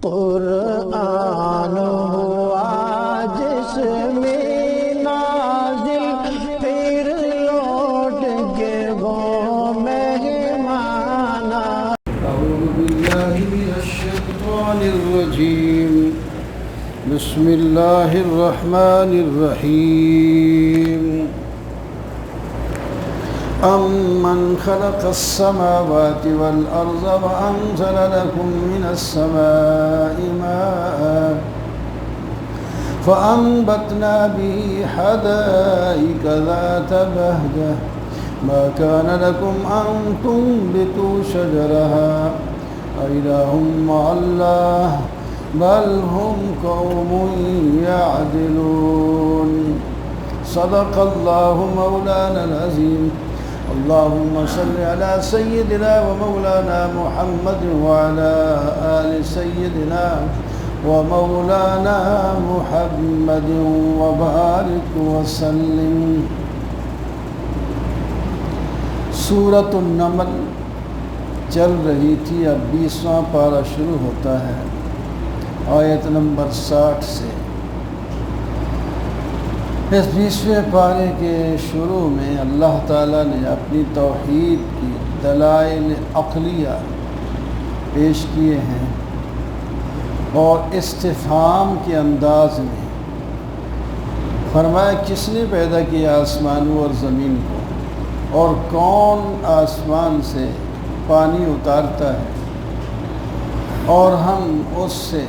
قرآن ہوا جس میں نازل پھر لوٹ کے وہ مہمان اعوذ باللہ من الشیطان الرجیم بسم اللہ الرحمن الرحیم أَمَّنْ خَلَقَ السَّمَاوَاتِ وَالْأَرْضَ وَأَنزَلَ لَكُم مِّنَ السَّمَاءِ مَاءً فَأَنبَتْنَا بِهِ حَدَائِقَ ذَاتَ بَهْجَةٍ مَا كَانَ لَكُمْ أَن تُنبِتُوا شَجَرَهَا أَإِلَٰهٌ مَّعَ اللَّهِ بَلْ هُمْ قَوْمٌ يَعْدِلُونَ صدق الله مولانا العظيم اللهم صل على سيدنا ومولانا محمد وعلى آل سيدنا ومولانا محمد وبارك وسلم۔ سورۃ النمل چل رہی تھی، اب 20واں پارہ شروع ہوتا ہے آیت نمبر 60 سے۔ اس 20ویں پارے کے شروع میں اللہ تعالیٰ نے اپنی توحید کی دلائل عقلیہ پیش کیے ہیں اور استفہام کے انداز میں فرمایا کس نے پیدا کیا آسمانوں اور زمین کو، اور کون آسمان سے پانی اتارتا ہے اور ہم اس سے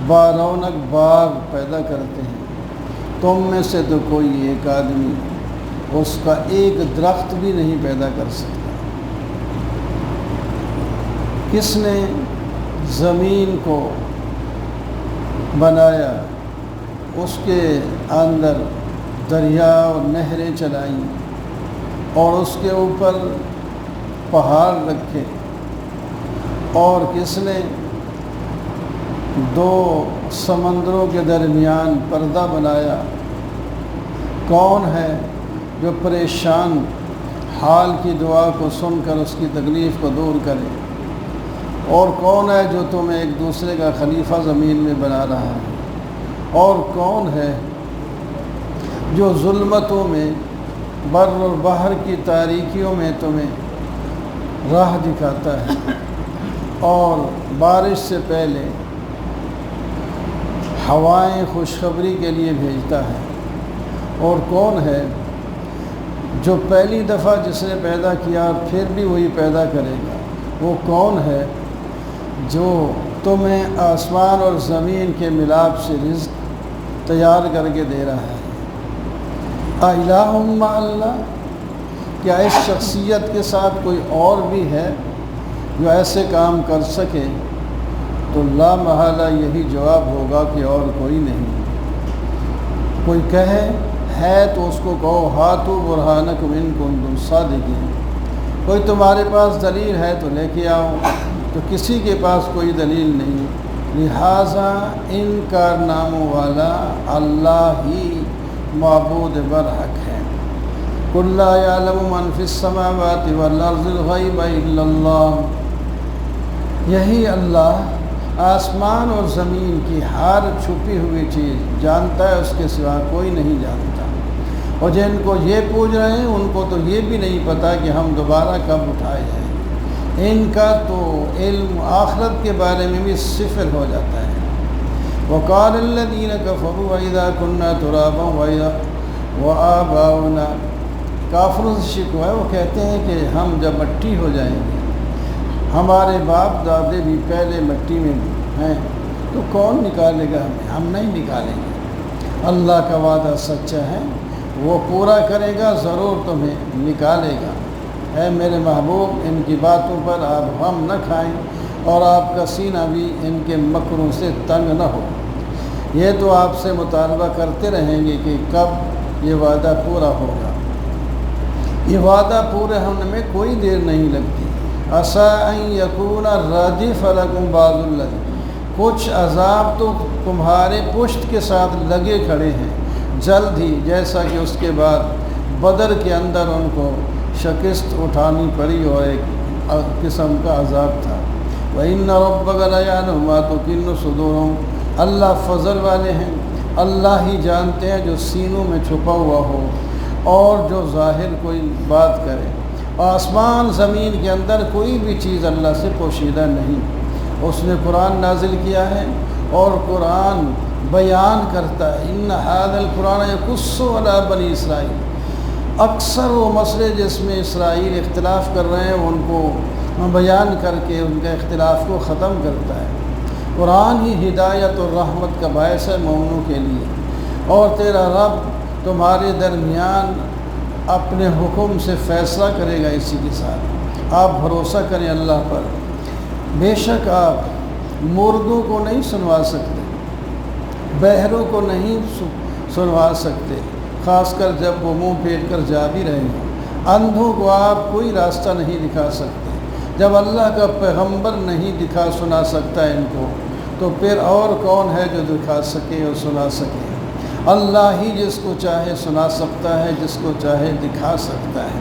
بارونق باغ پیدا کرتے ہیں۔ تم میں سے تو کوئی ایک آدمی اس کا ایک درخت بھی نہیں پیدا کر سکتا۔ کس نے زمین کو بنایا، اس کے اندر دریا اور نہریں چلائیں اور اس کے اوپر پہاڑ رکھے، اور کس نے دو سمندروں کے درمیان پردہ بنایا؟ کون ہے جو پریشان حال کی دعا کو سن کر اس کی تکلیف کو دور کرے؟ اور کون ہے جو تمہیں ایک دوسرے کا خلیفہ زمین میں بنا رہا ہے؟ اور کون ہے جو ظلمتوں میں بر اور بحر کی تاریکیوں میں تمہیں راہ دکھاتا ہے اور بارش سے پہلے ہوائیں خوشخبری کے لیے بھیجتا ہے؟ اور کون ہے جو پہلی دفعہ جس نے پیدا کیا پھر بھی وہی پیدا کرے گا؟ وہ کون ہے جو تمہیں آسمان اور زمین کے ملاپ سے رزق تیار کر کے دے رہا ہے؟ اِلٰہٌ مع اللہ، کیا اس شخصیت کے ساتھ کوئی اور بھی ہے جو ایسے کام کر سکے؟ تو لا محالہ یہی جواب ہوگا کہ اور کوئی نہیں۔ کوئی کہے ہے تو اس کو کہو ہاتوا برہانکم ان کنتم صادقین، کوئی تمہارے پاس دلیل ہے تو لے کے آؤ، تو کسی کے پاس کوئی دلیل نہیں، لہٰذا ان کارناموں والا اللہ ہی معبود برحق ہے۔ قل لا یعلم من فی السماوات والارض الغیب الا اللہ، یہی اللہ آسمان اور زمین کی ہر چھپی ہوئی چیز جانتا ہے، اس کے سوا کوئی نہیں جانتا۔ اور جن کو یہ پوچھ رہے ہیں ان کو تو یہ بھی نہیں پتہ کہ ہم دوبارہ کب اٹھائے ہیں۔ ان کا تو علم آخرت کے بارے میں بھی صفر ہو جاتا ہے۔ وقال الذین کفروا وَإِذَا كُنَّا تُرَابًا وَآبَاؤُنَا، کافروں سے شکوہ ہے، وہ کہتے ہیں کہ ہم جب مٹی ہو جائیں گے، ہمارے باپ دادے بھی پہلے مٹی میں ہیں، تو کون نکالے گا ہمیں؟ ہم نہیں نکالیں گے۔ اللہ کا وعدہ سچا ہے، وہ پورا کرے گا، ضرور تمہیں نکالے گا۔ اے میرے محبوب، ان کی باتوں پر آپ غم نہ کھائیں اور آپ کا سینہ بھی ان کے مکروں سے تنگ نہ ہو۔ یہ تو آپ سے مطالبہ کرتے رہیں گے کہ کب یہ وعدہ پورا ہوگا۔ یہ وعدہ پورے ہونے میں کوئی دیر نہیں لگتی۔ عَسَىٰ أَن يَكُونَ رَدِفَ لَكُمْ بَعْضُ الَّذِي، کچھ عذاب تو تمہارے پشت کے ساتھ لگے کھڑے ہیں جلد ہی، جیسا کہ اس کے بعد بدر کے اندر ان کو شکست اٹھانی پڑی اور ایک قسم کا عذاب تھا۔ وَإِنَّ رَبَّكَ لَيَعْلَمُ مَا تُكِنُّ صُدُورُهُم، اللہ فضل والے ہیں، اللہ ہی جانتے ہیں جو سینوں میں چھپا ہوا ہو اور جو ظاہر کوئی بات کرے۔ آسمان زمین کے اندر کوئی بھی چیز اللہ سے پوشیدہ نہیں۔ اس نے قرآن نازل کیا ہے اور قرآن بیان کرتا ہے، ان ھذا القرآن یقص علی بنی اسرائیل، اکثر وہ مسئلے جس میں اسرائیل اختلاف کر رہے ہیں ان کو بیان کر کے ان کے اختلاف کو ختم کرتا ہے۔ قرآن ہی ہدایت اور رحمت کا باعث ہے مومنوں کے لیے، اور تیرا رب تمہارے درمیان اپنے حکم سے فیصلہ کرے گا اسی کے ساتھ۔ آپ بھروسہ کریں اللہ پر، بے شک آپ مردوں کو نہیں سنوا سکتے، بہروں کو نہیں سنوا سکتے، خاص کر جب وہ منہ پھیر کر جا بھی رہے ہیں۔ اندھوں کو آپ کوئی راستہ نہیں دکھا سکتے۔ جب اللہ کا پیغمبر نہیں دکھا سنا سکتا ان کو، تو پھر اور کون ہے جو دکھا سکے اور سنا سکے؟ اللہ ہی جس کو چاہے سنا سکتا ہے، جس کو چاہے دکھا سکتا ہے۔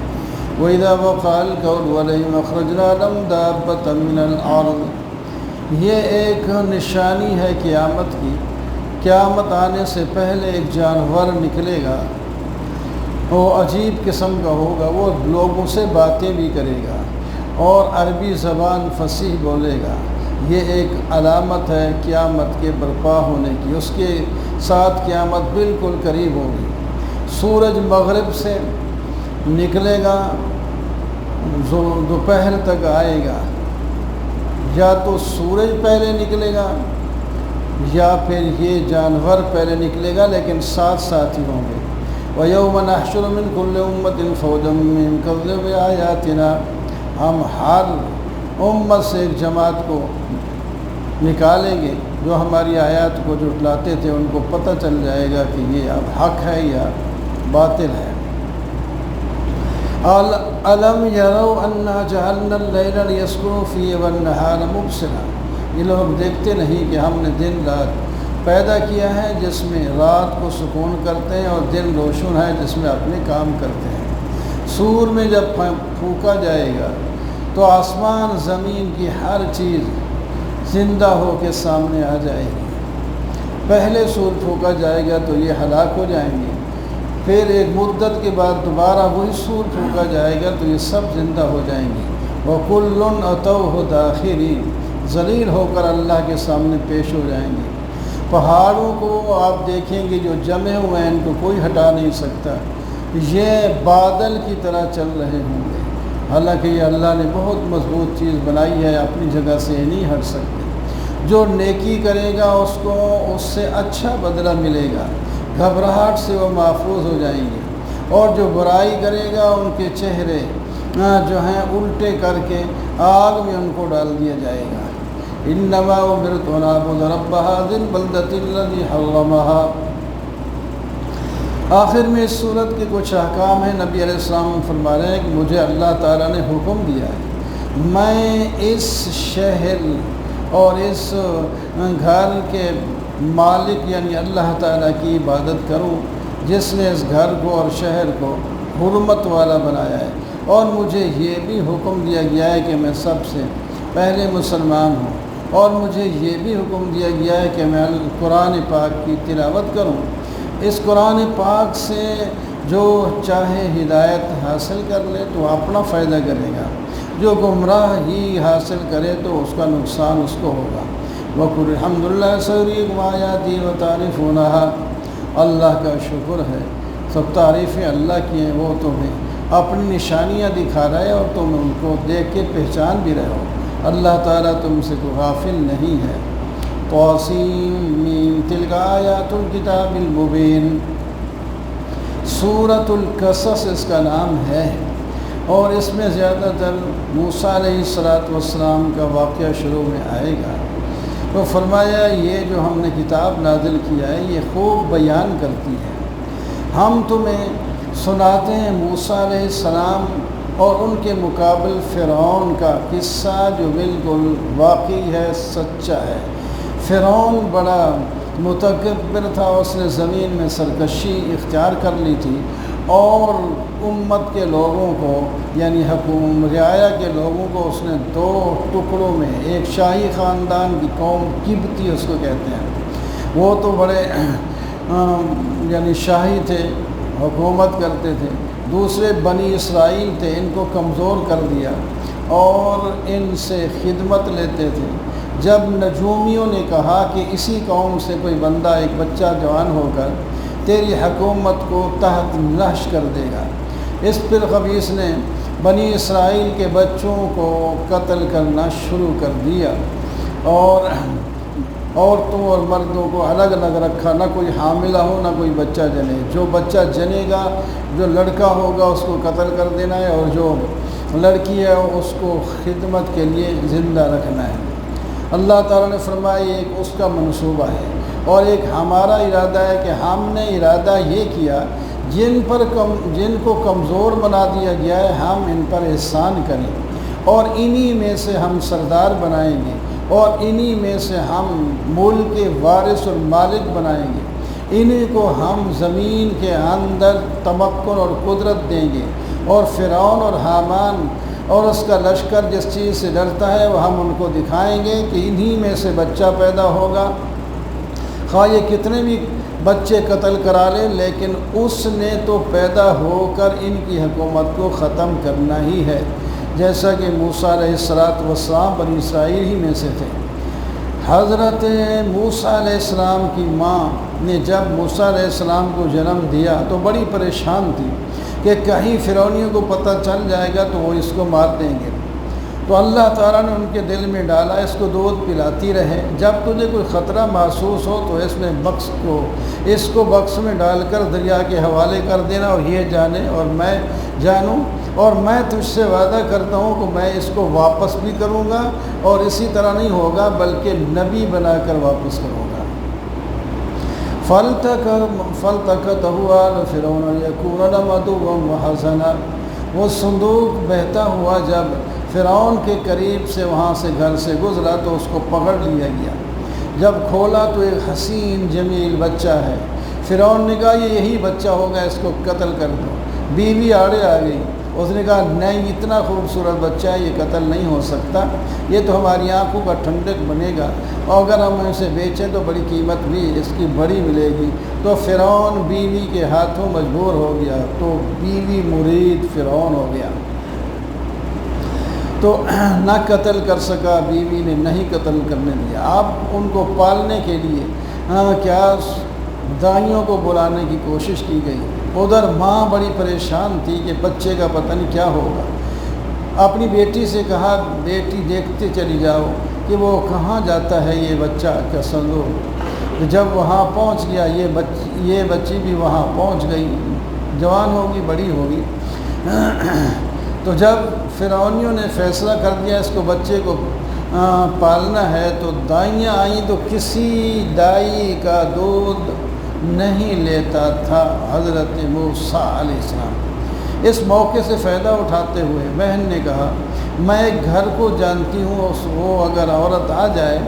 وَإِذَا وَقَعَ الْقَوْلُ عَلَيْهِمْ أَخْرَجْنَا لَهُمْ دَابَّةً مِّنَ الْأَرْضِ، یہ ایک نشانی ہے قیامت کی۔ قیامت آنے سے پہلے ایک جانور نکلے گا، وہ عجیب قسم کا ہوگا، وہ لوگوں سے باتیں بھی کرے گا اور عربی زبان فصیح بولے گا۔ یہ ایک علامت ہے قیامت کے برپا ہونے کی، اس کے ساتھ قیامت بالکل قریب ہوگی۔ سورج مغرب سے نکلے گا، دوپہر تک آئے گا، یا تو سورج پہلے نکلے گا یا پھر یہ جانور پہلے نکلے گا، لیکن ساتھ ساتھ ہی ہوں گے۔ وَيَوْمَ نَحْشُرُ مِنْ كُلِّ أُمَّةٍ فَوْجًا مِّمَّن كَذَّبَ بِآيَاتِنَا، ہم ہر امت سے ایک جماعت کو نکالیں گے جو ہماری آیات کو جھٹلاتے تھے، ان کو پتہ چل جائے گا کہ یہ اب حق ہے یا باطل ہے۔ أَلَمْ يَرَوْا أَنَّا جَعَلْنَا اللَّيْلَ لِيَسْكُنُوا فِيهِ وَالنَّهَارَ مُبْصِرًا، یہ لوگ دیکھتے نہیں کہ ہم نے دن رات پیدا کیا ہے جس میں رات کو سکون کرتے ہیں اور دن روشن ہے جس میں اپنے کام کرتے ہیں۔ سور میں جب پھونکا جائے گا تو آسمان زمین کی ہر چیز زندہ ہو کے سامنے آ جائے گی۔ پہلے سور پھونکا جائے گا تو یہ ہلاک ہو جائیں گے، پھر ایک مدت کے بعد دوبارہ وہی سور پھونکا جائے گا تو یہ سب زندہ ہو جائیں گے۔ وَكُلٌّ أَتَوْهُ دَاخِرِينَ، ذلیل ہو کر اللہ کے سامنے پیش ہو جائیں گے۔ پہاڑوں کو آپ دیکھیں گے جو جمے ہوئے ہیں، ان کو کوئی ہٹا نہیں سکتا، یہ بادل کی طرح چل رہے ہوں گے، حالانکہ یہ اللہ نے بہت مضبوط چیز بنائی ہے، اپنی جگہ سے نہیں ہٹ سکتے۔ جو نیکی کرے گا اس کو اس سے اچھا بدلہ ملے گا، گھبراہٹ سے وہ محفوظ ہو جائیں گے، اور جو برائی کرے گا ان کے چہرے جو ہیں الٹے کر کے آگ میں ان کو ڈال دیا جائے گا۔ انما امرت ان اعبد رب هذه البلدة الذي حرمها۔ آخر میں اس صورت کے کچھ احکام ہیں۔ نبی علیہ السلام فرما رہے ہیں کہ مجھے اللہ تعالیٰ نے حکم دیا ہے میں اس شہر اور اس گھر کے مالک یعنی اللہ تعالیٰ کی عبادت کروں جس نے اس گھر کو اور شہر کو حرمت والا بنایا ہے، اور مجھے یہ بھی حکم دیا گیا ہے کہ میں سب سے پہلے مسلمان ہوں، اور مجھے یہ بھی حکم دیا گیا ہے کہ میں قرآن پاک کی تلاوت کروں۔ اس قرآن پاک سے جو چاہے ہدایت حاصل کر لے تو اپنا فائدہ کرے گا، جو گمراہ ہی حاصل کرے تو اس کا نقصان اس کو ہوگا۔ وَقُلْ الْحَمْدُ لِلَّهِ سَيُرِيكُمْ آيَاتِهِ وَتَعْرِفُونَهَا، اللہ کا شکر ہے، سب تعریفیں اللہ کی ہیں، وہ تمہیں اپنی نشانیاں دکھا رہے اور تم ان کو دیکھ کے پہچان بھی رہے ہو۔ اللہ تعالیٰ تم سے کوئی غافل نہیں ہے۔ طاسین تلک آیات الکتاب المبین، سورۃ القصص اس کا نام ہے، اور اس میں زیادہ تر موسیٰ علیہ السلام کا واقعہ شروع میں آئے گا۔ تو فرمایا یہ جو ہم نے کتاب نازل کیا ہے یہ خوب بیان کرتی ہے، ہم تمہیں سناتے ہیں موسیٰ علیہ السلام اور ان کے مقابل فرعون کا قصہ جو بالکل واقعی ہے، سچا ہے۔ فرعون بڑا متکبر تھا، اس نے زمین میں سرکشی اختیار کر لی تھی، اور امت کے لوگوں کو یعنی رعایا کے لوگوں کو اس نے دو ٹکڑوں میں، ایک شاہی خاندان کی قوم قبطی اس کو کہتے ہیں، وہ تو بڑے یعنی شاہی تھے، حکومت کرتے تھے، دوسرے بنی اسرائیل تھے، ان کو کمزور کر دیا اور ان سے خدمت لیتے تھے۔ جب نجومیوں نے کہا کہ اسی قوم سے کوئی بندہ ایک بچہ جوان ہو کر تیری حکومت کو تحت نحش کر دے گا، اس پھر خبیث نے بنی اسرائیل کے بچوں کو قتل کرنا شروع کر دیا اور عورتوں اور مردوں کو الگ الگ رکھا، نہ کوئی حاملہ ہو نہ کوئی بچہ جنے، جو بچہ جنے گا جو لڑکا ہوگا اس کو قتل کر دینا ہے اور جو لڑکی ہے اس کو خدمت کے لیے زندہ رکھنا ہے۔ اللہ تعالیٰ نے فرمایا ایک اس کا منصوبہ ہے اور ایک ہمارا ارادہ ہے کہ ہم نے ارادہ یہ کیا جن کو کمزور بنا دیا گیا ہے ہم ان پر احسان کریں اور انہی میں سے ہم سردار بنائیں گے اور انہی میں سے ہم ملک کے وارث اور مالک بنائیں گے، انہی کو ہم زمین کے اندر تمکن اور قدرت دیں گے اور فرعون اور حامان اور اس کا لشکر جس چیز سے ڈرتا ہے وہ ہم ان کو دکھائیں گے کہ انہی میں سے بچہ پیدا ہوگا، خواہ یہ کتنے بھی بچے قتل کرا لیں لیکن اس نے تو پیدا ہو کر ان کی حکومت کو ختم کرنا ہی ہے، جیسا کہ موسیٰ علیہ السلام بنی اسرائیل ہی میں سے تھے۔ حضرت موسیٰ علیہ السلام کی ماں نے جب موسیٰ علیہ السلام کو جنم دیا تو بڑی پریشان تھی کہ کہیں فرعونیوں کو پتہ چل جائے گا تو وہ اس کو مار دیں گے، تو اللہ تعالیٰ نے ان کے دل میں ڈالا اس کو دودھ پلاتی رہے، جب تجھے کوئی خطرہ محسوس ہو تو اس کو بکس میں ڈال کر دریا کے حوالے کر دینا اور یہ جانے اور میں جانوں اور میں تجھ سے وعدہ کرتا ہوں کہ میں اس کو واپس بھی کروں گا اور اسی طرح نہیں ہوگا بلکہ نبی بنا کر واپس کروں گا۔ فَالْتَقَطَهُ آلُ فِرْعَوْنَ لِيَكُونَ لَهُمْ عَدُوًّا وَحَزَنًا، وہ صندوق بہتا ہوا جب فرعون کے قریب سے وہاں سے گھر سے گزرا تو اس کو پکڑ لیا گیا، جب کھولا تو ایک حسین جمیل بچہ ہے، فرعون نے کہا یہ یہی بچہ ہوگا، اس کو قتل کر دو، بیوی آڑے آ گئی، اس نے کہا نہیں اتنا خوبصورت بچہ ہے یہ قتل نہیں ہو سکتا، یہ تو ہماری آنکھوں کا ٹھنڈک بنے گا اور اگر ہم اسے بیچیں تو بڑی قیمت بھی اس کی بڑی ملے گی، تو فرعون بیوی کے ہاتھوں مجبور ہو گیا، تو بیوی مرید فرعون ہو گیا، تو نہ قتل کر سکا بیوی نے، نہیں قتل کرنے دیا۔ اب ان کو پالنے کے لیے کیا دائیوں کو بلانے کی کوشش کی گئی، ادھر ماں بڑی پریشان تھی کہ بچے کا پتہ نہیں کیا ہوگا، اپنی بیٹی سے کہا بیٹی دیکھتے چلی جاؤ کہ وہ کہاں جاتا ہے یہ بچہ کا صندوق، جب وہاں پہنچ گیا یہ بچی بھی وہاں پہنچ گئی، جوان ہوگی بڑی ہوگی، تو جب فرعونیوں نے فیصلہ کر دیا اس کو بچے کو پالنا ہے تو دائیاں آئیں تو کسی دائی کا دودھ نہیں لیتا تھا حضرت موسیٰ علیہ السلام۔ اس موقع سے فائدہ اٹھاتے ہوئے بہن نے کہا میں ایک گھر کو جانتی ہوں، وہ اگر عورت آ جائے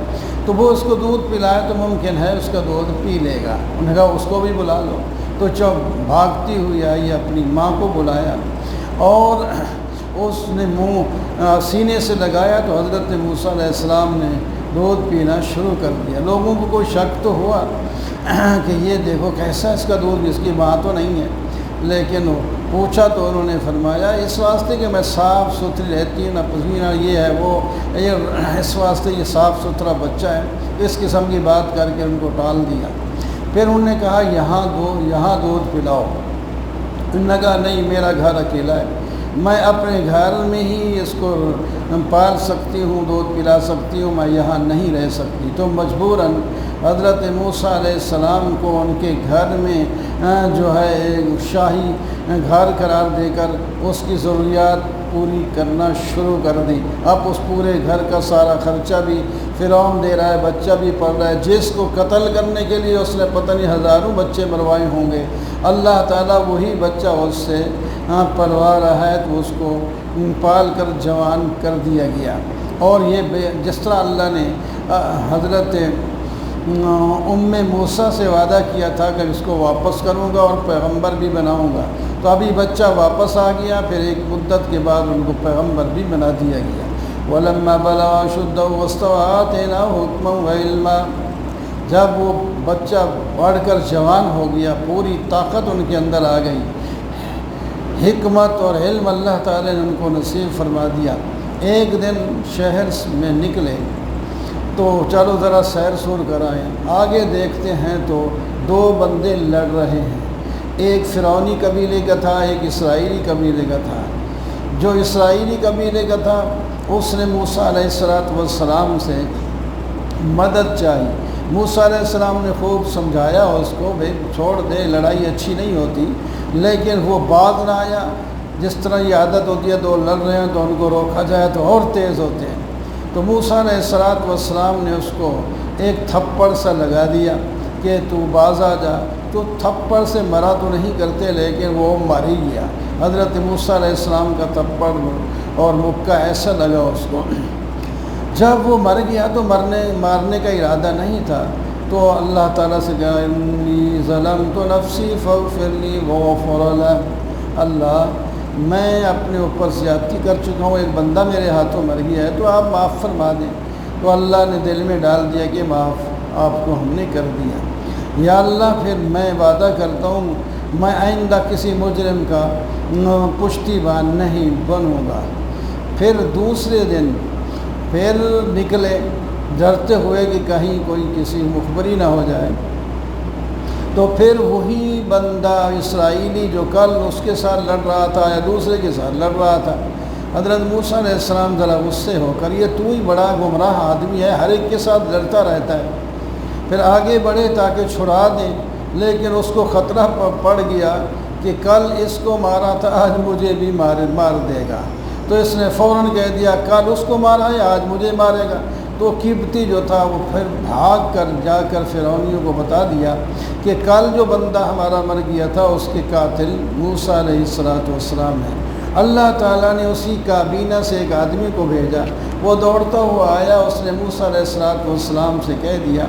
تو وہ اس کو دودھ پلائے تو ممکن ہے اس کا دودھ پی لے گا، انہوں نے کہا اس کو بھی بلا لو، تو جب بھاگتی ہوئی آئی اپنی ماں کو بلایا اور اس نے منہ سینے سے لگایا تو حضرت موسیٰ علیہ السلام نے دودھ پینا شروع کر دیا۔ لوگوں کو کوئی شک تو ہوا کہ یہ دیکھو کیسا اس کا دودھ، اس کی ماں تو نہیں ہے، لیکن پوچھا تو انہوں نے فرمایا اس واسطے کہ میں صاف ستھری رہتی ہوں، نہ پسینہ یہ ہے وہ اس واسطے یہ صاف ستھرا بچہ ہے، اس قسم کی بات کر کے ان کو ٹال دیا۔ پھر انہوں نے کہا یہاں دودھ پلاؤ، انہوں نے کہا نہیں میرا گھر اکیلا ہے، میں اپنے گھر میں ہی اس کو پال سکتی ہوں، دودھ پلا سکتی ہوں، میں یہاں نہیں رہ سکتی، تو مجبوراً حضرت موسیٰ علیہ السلام کو ان کے گھر میں جو ہے شاہی گھر قرار دے کر اس کی ضروریات پوری کرنا شروع کر دی۔ اب اس پورے گھر کا سارا خرچہ بھی فرعون دے رہا ہے، بچہ بھی پڑھ رہا ہے، جس کو قتل کرنے کے لیے اس نے پتہ نہیں ہزاروں بچے مروائے ہوں گے، اللہ تعالیٰ وہی بچہ اس سے پلوا رہا ہے تو اس کو پال کر جوان کر دیا گیا۔ اور یہ جس طرح اللہ نے حضرت موسیٰ سے وعدہ کیا تھا کہ اس کو واپس کروں گا اور پیغمبر بھی بناؤں گا، تو ابھی بچہ واپس آ گیا، پھر ایک مدت کے بعد ان کو پیغمبر بھی بنا دیا گیا۔ وَلَمَّا بَلَغَ أَشُدَّهُ وَاسْتَوَىٰ آتَيْنَاهُ حُكْمًا وَعِلْمًا، جب وہ بچہ بڑھ کر جوان ہو گیا، پوری طاقت ان کے اندر آ گئی، حکمت اور علم اللہ تعالیٰ نے ان کو نصیب فرما دیا۔ ایک دن شہر میں نکلے تو چلو ذرا سیر سور کرائیں، آگے دیکھتے ہیں تو دو بندے لڑ رہے ہیں، ایک فرعونی قبیلے کا تھا، ایک اسرائیلی قبیلے کا تھا۔ جو اسرائیلی قبیلے کا تھا اس نے موسیٰ علیہ السلام سے مدد چاہی۔ موسیٰ علیہ السلام نے خوب سمجھایا اس کو، بھئی چھوڑ دے، لڑائی اچھی نہیں ہوتی، لیکن وہ باز نہ آیا۔ جس طرح یہ عادت ہوتی ہے دو لڑ رہے ہیں تو ان کو روکا جائے تو اور تیز ہوتے ہیں، تو موسیٰ علیہ السلام نے اس کو ایک تھپڑ سا لگا دیا کہ تو باز آ جا۔ تو تھپڑ سے مرا تو نہیں کرتے لیکن وہ مر ہی گیا۔ حضرت موسیٰ علیہ السلام کا تھپڑ اور مکہ ایسا لگا اس کو، جب وہ مر گیا تو مارنے کا ارادہ نہیں تھا، تو اللہ تعالیٰ سے کہا انی ظلمت نفسی فاغفر لی وغفر له، اللہ میں اپنے اوپر زیادتی کر چکا ہوں، ایک بندہ میرے ہاتھوں مر گیا ہے تو آپ معاف فرما دیں۔ تو اللہ نے دل میں ڈال دیا کہ معاف آپ کو ہم نے کر دیا، یا اللہ پھر میں وعدہ کرتا ہوں میں آئندہ کسی مجرم کا پشتیبان نہیں بنوں گا۔ پھر دوسرے دن پھر نکلے ڈرتے ہوئے کہ کہیں کوئی کسی مخبری نہ ہو جائے، تو پھر وہی بندہ اسرائیلی جو کل اس کے ساتھ لڑ رہا تھا یا دوسرے کے ساتھ لڑ رہا تھا، حضرت موسیٰ علیہ السلام ذرا غصے ہو کر یہ تو ہی بڑا گمراہ آدمی ہے، ہر ایک کے ساتھ لڑتا رہتا ہے، پھر آگے بڑھے تاکہ چھڑا دیں، لیکن اس کو خطرہ پڑ گیا کہ کل اس کو مارا تھا آج مجھے بھی مار دے گا، تو اس نے فوراً کہہ دیا کل اس کو مارا ہے آج مجھے مارے گا۔ تو قبطی جو تھا وہ پھر بھاگ کر جا کر فرعونیوں کو بتا دیا کہ کل جو بندہ ہمارا مر گیا تھا اس کے قاتل موسیٰ علیہ السلام ہے۔ اللہ تعالیٰ نے اسی کابینہ سے ایک آدمی کو بھیجا، وہ دوڑتا ہوا آیا، اس نے موسیٰ علیہ السلام سے کہہ دیا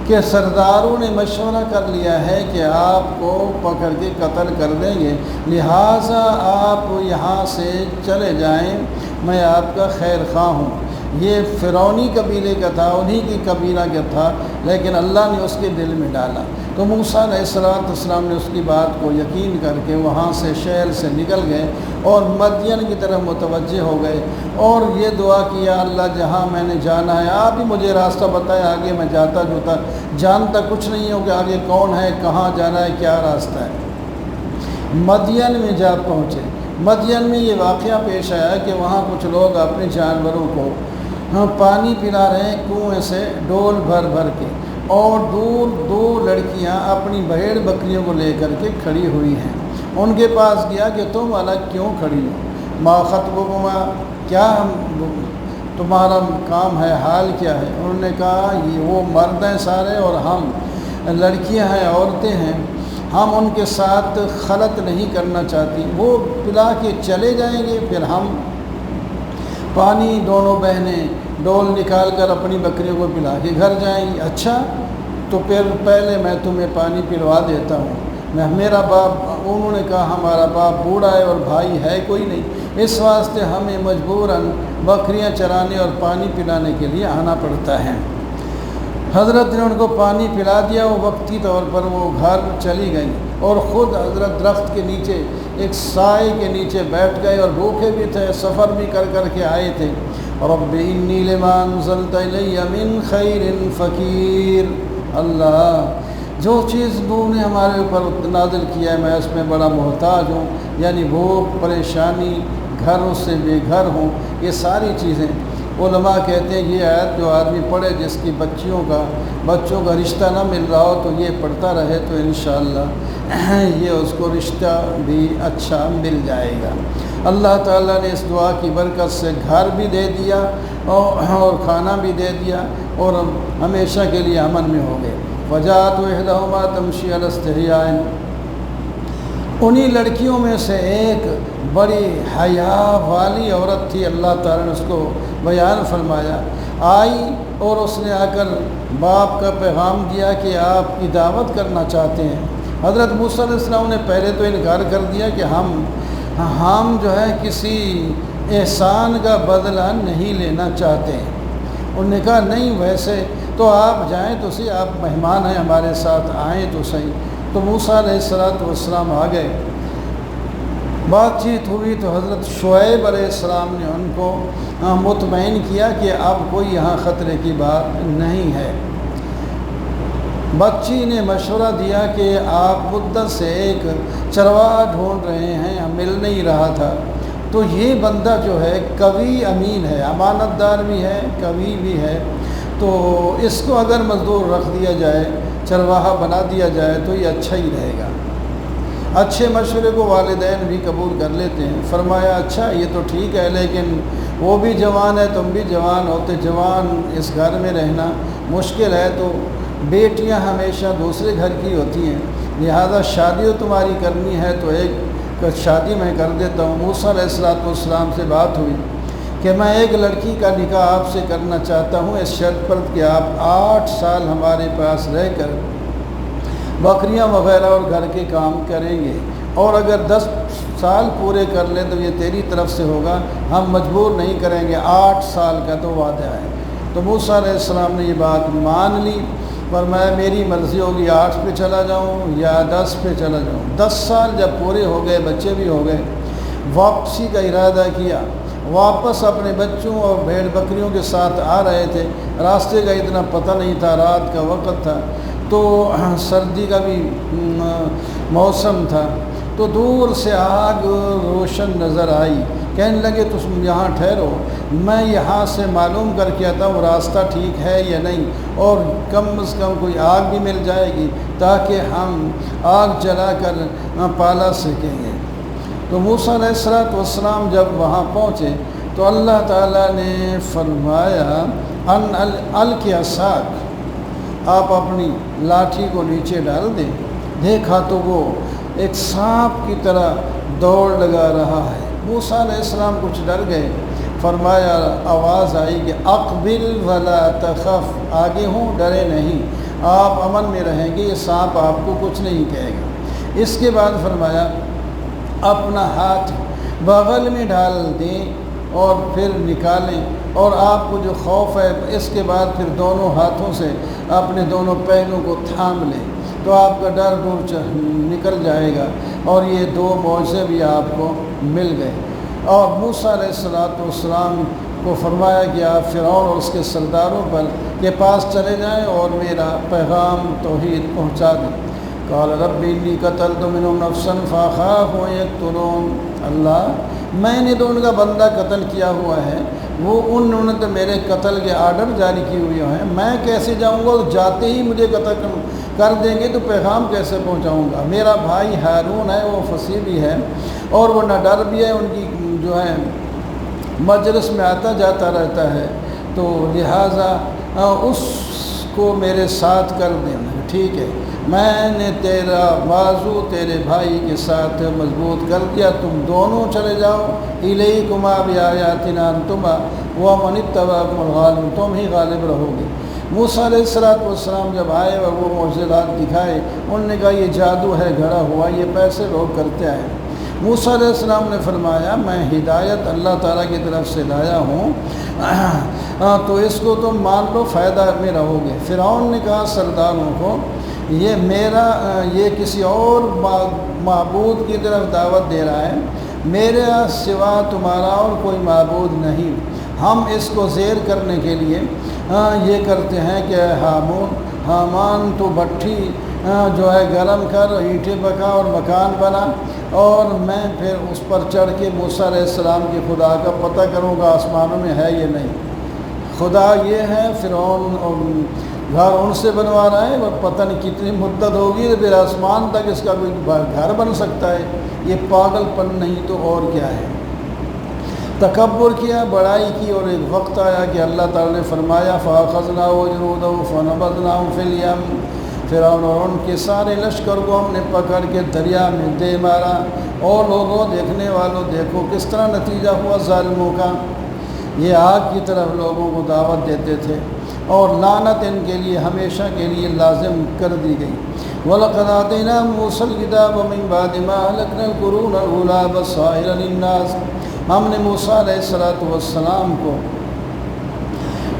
کہ سرداروں نے مشورہ کر لیا ہے کہ آپ کو پکڑ کے قتل کر دیں گے، لہٰذا آپ یہاں سے چلے جائیں، میں آپ کا خیر خواہ ہوں۔ یہ فرعونی قبیلے کا تھا، انہی کی قبیلہ کا تھا، لیکن اللہ نے اس کے دل میں ڈالا، تو موسیٰ علیہ السلام نے اس کی بات کو یقین کر کے وہاں سے شہر سے نکل گئے اور مدین کی طرف متوجہ ہو گئے، اور یہ دعا کیا اللہ جہاں میں نے جانا ہے آپ ہی مجھے راستہ بتائے، آگے میں جانتا کچھ نہیں ہوں کہ آگے کون ہے، کہاں جانا ہے، کیا راستہ ہے۔ مدین میں جا پہنچے، مدین میں یہ واقعہ پیش آیا کہ وہاں کچھ لوگ اپنے جانوروں کو پانی پلا رہے ہیں کنویں سے ڈول بھر بھر کے، اور دور دو لڑکیاں اپنی بھیڑ بکریوں کو لے کر کے کھڑی ہوئی ہیں۔ ان کے پاس گیا کہ تم الگ کیوں کھڑی ہو، ما خطبکما، کیا تمہارا کام ہے، حال کیا ہے؟ انہوں نے کہا یہ وہ مرد ہیں سارے اور ہم لڑکیاں ہیں، عورتیں ہیں، ہم ان کے ساتھ خلط نہیں کرنا چاہتی، وہ پلا کے چلے جائیں گے، پھر ہم پانی دونوں بہنیں ڈول نکال کر اپنی بکریوں کو پلا کے گھر جائیں گی۔ اچھا تو پھر پہلے میں تمہیں پانی پلوا دیتا ہوں، میرا باپ، انہوں نے کہا ہمارا باپ بوڑھا ہے اور بھائی ہے کوئی نہیں، اس واسطے ہمیں مجبوراً بکریاں چرانے اور پانی پلانے کے لیے آنا پڑتا ہے۔ حضرت نے ان کو پانی پلا دیا، وہ وقتی طور پر وہ گھر چلی گئی، اور خود حضرت درخت کے نیچے ایک سائے کے نیچے بیٹھ گئے، اور بھوکے بھی تھے، سفر بھی کر کے آئے تھے۔ رب انی لما انزلت الی من خیر فقیر، اللہ جو چیز تو نے ہمارے اوپر نازل کیا ہے میں اس میں بڑا محتاج ہوں، یعنی بھوک، پریشانی، گھروں سے بے گھر ہوں، یہ ساری چیزیں۔ علماء کہتے ہیں یہ آیت جو آدمی پڑھے جس کی بچوں کا رشتہ نہ مل رہا ہو تو یہ پڑھتا رہے تو انشاءاللہ یہ اس کو رشتہ بھی اچھا مل جائے گا۔ اللہ تعالیٰ نے اس دعا کی برکت سے گھر بھی دے دیا اور کھانا بھی دے دیا، اور ہمیشہ کے لیے امن میں ہو گئے۔ وجاءت احدہما تمشی علی استحیاء، انہی لڑکیوں میں سے ایک بڑی حیا والی عورت تھی، اللہ تعالیٰ نے اس کو بیان فرمایا، آئی اور اس نے آ کر باپ کا پیغام دیا کہ آپ کی دعوت کرنا چاہتے ہیں۔ حضرت موسیٰ علیہ السلام نے پہلے تو انکار کر دیا کہ ہم جو ہے کسی احسان کا بدلہ نہیں لینا چاہتے ہیں۔ انہوں نے کہا نہیں، ویسے تو آپ جائیں تو صحیح، آپ مہمان ہیں ہمارے ساتھ، آئیں تو صحیح۔ تو موسیٰ علیہ السلام آ گئے، بات چیت ہوئی تو حضرت شعیب علیہ السلام نے ان کو مطمئن کیا کہ اب کوئی یہاں خطرے کی بات نہیں ہے۔ بچی نے مشورہ دیا کہ آپ مدت سے ایک چرواہا ڈھونڈ رہے ہیں، مل نہیں رہا تھا، تو یہ بندہ جو ہے قوی امین ہے، امانت دار بھی ہے، قوی بھی ہے، تو اس کو اگر مزدور رکھ دیا جائے، چرواہا بنا دیا جائے تو یہ اچھا ہی رہے گا۔ اچھے مشورے کو والدین بھی قبول کر لیتے ہیں۔ فرمایا اچھا یہ تو ٹھیک ہے، لیکن وہ بھی جوان ہے، تم بھی جوان ہوتے، جوان اس گھر میں رہنا مشکل ہے، تو بیٹیاں ہمیشہ دوسرے گھر کی ہوتی ہیں، لہذا شادی تمہاری کرنی ہے تو ایک شادی میں کر دیتا ہوں۔ موسیٰ علیہ السلام سے بات ہوئی کہ میں ایک لڑکی کا نکاح آپ سے کرنا چاہتا ہوں، اس شرط پر کہ آپ 8 سال ہمارے پاس رہ کر بکریاں وغیرہ اور گھر کے کام کریں گے، اور اگر 10 سال پورے کر لیں تو یہ تیری طرف سے ہوگا، ہم مجبور نہیں کریں گے، 8 سال کا تو وعدہ ہے۔ تو موسیٰ علیہ السلام نے یہ بات مان لی، فرمایا میری مرضی ہوگی 8 پہ چلا جاؤں یا 10 پہ چلا جاؤں۔ 10 سال جب پورے ہو گئے، بچے بھی ہو گئے، واپسی کا ارادہ کیا، واپس اپنے بچوں اور بھیڑ بکریوں کے ساتھ آ رہے تھے۔ راستے کا اتنا پتہ نہیں تھا، رات کا وقت تھا، تو سردی کا بھی موسم تھا، تو دور سے آگ روشن نظر آئی۔ کہنے لگے تم یہاں ٹھہرو، میں یہاں سے معلوم کر کے آتا ہوں راستہ ٹھیک ہے یا نہیں، اور کم از کم کوئی آگ بھی مل جائے گی تاکہ ہم آگ جلا کر پالا سکیں گے۔ تو موسیٰ علیہ السلام جب وہاں پہنچے تو اللہ تعالیٰ نے فرمایا ان القی عصاک، آپ اپنی لاٹھی کو نیچے ڈال دیں۔ دیکھا تو وہ ایک سانپ کی طرح دوڑ لگا رہا ہے۔ موسیٰ علیہ السلام کچھ ڈر گئے، فرمایا آواز آئی کہ اقبل ولا تخف، آگے ہوں ڈرے نہیں، آپ امن میں رہیں گے، یہ سانپ آپ کو کچھ نہیں کہے گا۔ اس کے بعد فرمایا اپنا ہاتھ بغل میں ڈال دیں اور پھر نکالیں، اور آپ کو جو خوف ہے اس کے بعد پھر دونوں ہاتھوں سے اپنے دونوں پہلوں کو تھام لیں تو آپ کا ڈر دور نکل جائے گا، اور یہ 2 معجزے بھی آپ کو مل گئے۔ اور موسیٰ علیہ السلام کو فرمایا کہ آپ فرعون اور اس کے سرداروں پر کے پاس چلے جائیں اور میرا پیغام توحید پہنچا دیں۔ قال رب انی قتلت منهم نفسا فاخاف ان یقتلون، اللہ میں نے تو ان کا بندہ قتل کیا ہوا ہے، وہ انہوں نے تو میرے قتل کے آرڈر جاری کیے ہوئے ہیں، میں کیسے جاؤں گا، جاتے ہی مجھے قتل کر دیں گے تو پیغام کیسے پہنچاؤں گا۔ میرا بھائی ہارون ہے، وہ فصیح بھی ہے اور وہ نڈر بھی ہے، ان کی جو ہے مجلس میں آتا جاتا رہتا ہے، تو لہٰذا اس کو میرے ساتھ کر دینا۔ ٹھیک ہے، میں نے تیرا بازو تیرے بھائی کے ساتھ مضبوط کر دیا، تم دونوں چلے جاؤ، الیکما بآیاتنا انتما ومن اتبعکم الغالبون، تم ہی غالب رہو گے۔ موسیٰ علیہ السلام جب آئے اور وہ معجزات دکھائے، انہوں نے کہا یہ جادو ہے گھڑا ہوا، یہ پیسے لوگ کرتے آئے۔ موسیٰ علیہ السلام نے فرمایا میں ہدایت اللہ تعالیٰ کی طرف سے لایا ہوں، تو اس کو تم مان لو، فائدہ میں رہو گے۔ فرعون نے کہا سرداروں کو یہ کسی اور معبود کی طرف دعوت دے رہا ہے، میرے سوا تمہارا اور کوئی معبود نہیں، ہم اس کو زیر کرنے کے لیے یہ کرتے ہیں کہ حامان تو بھٹی جو ہے گرم کر، اینٹیں پکا اور مکان بنا، اور میں پھر اس پر چڑھ کے موسیٰ علیہ السلام کی خدا کا پتہ کروں گا آسمانوں میں ہے یہ نہیں۔ خدا یہ ہے، فرعون گھر ان سے بنوا رہا ہے، اور پتہ نہیں کتنی مدت ہوگی تو پھر آسمان تک اس کا کوئی گھر بن سکتا ہے، یہ پاگل پن نہیں تو اور کیا ہے۔ تکبر کیا، بڑائی کی، اور ایک وقت آیا کہ اللہ تعالیٰ نے فرمایا فَأَخَذْنَاهُ وَجُنُودَهُ فَنَبَذْنَاهُمْ فِي الْيَمِّ، فرعون اور ان کے سارے لشکر کو ہم نے پکڑ کے دریا میں دے مارا، اور لوگوں دیکھنے والوں دیکھو کس طرح نتیجہ ہوا ظالموں کا۔ یہ آگ کی طرف لوگوں کو دعوت دیتے تھے، اور لعنت ان کے لیے ہمیشہ کے لیے لازم کر دی گئی۔ وَلَقَدْ آتَيْنَا مُوسَى الْكِتَابَ مِنْ بَعْدِ مَا أَهْلَكْنَا الْقُرُونَ الْأُولَىٰ بَصَائِرَ لِلنَّاسِ، ہم نے موسیٰ علیہ السلام کو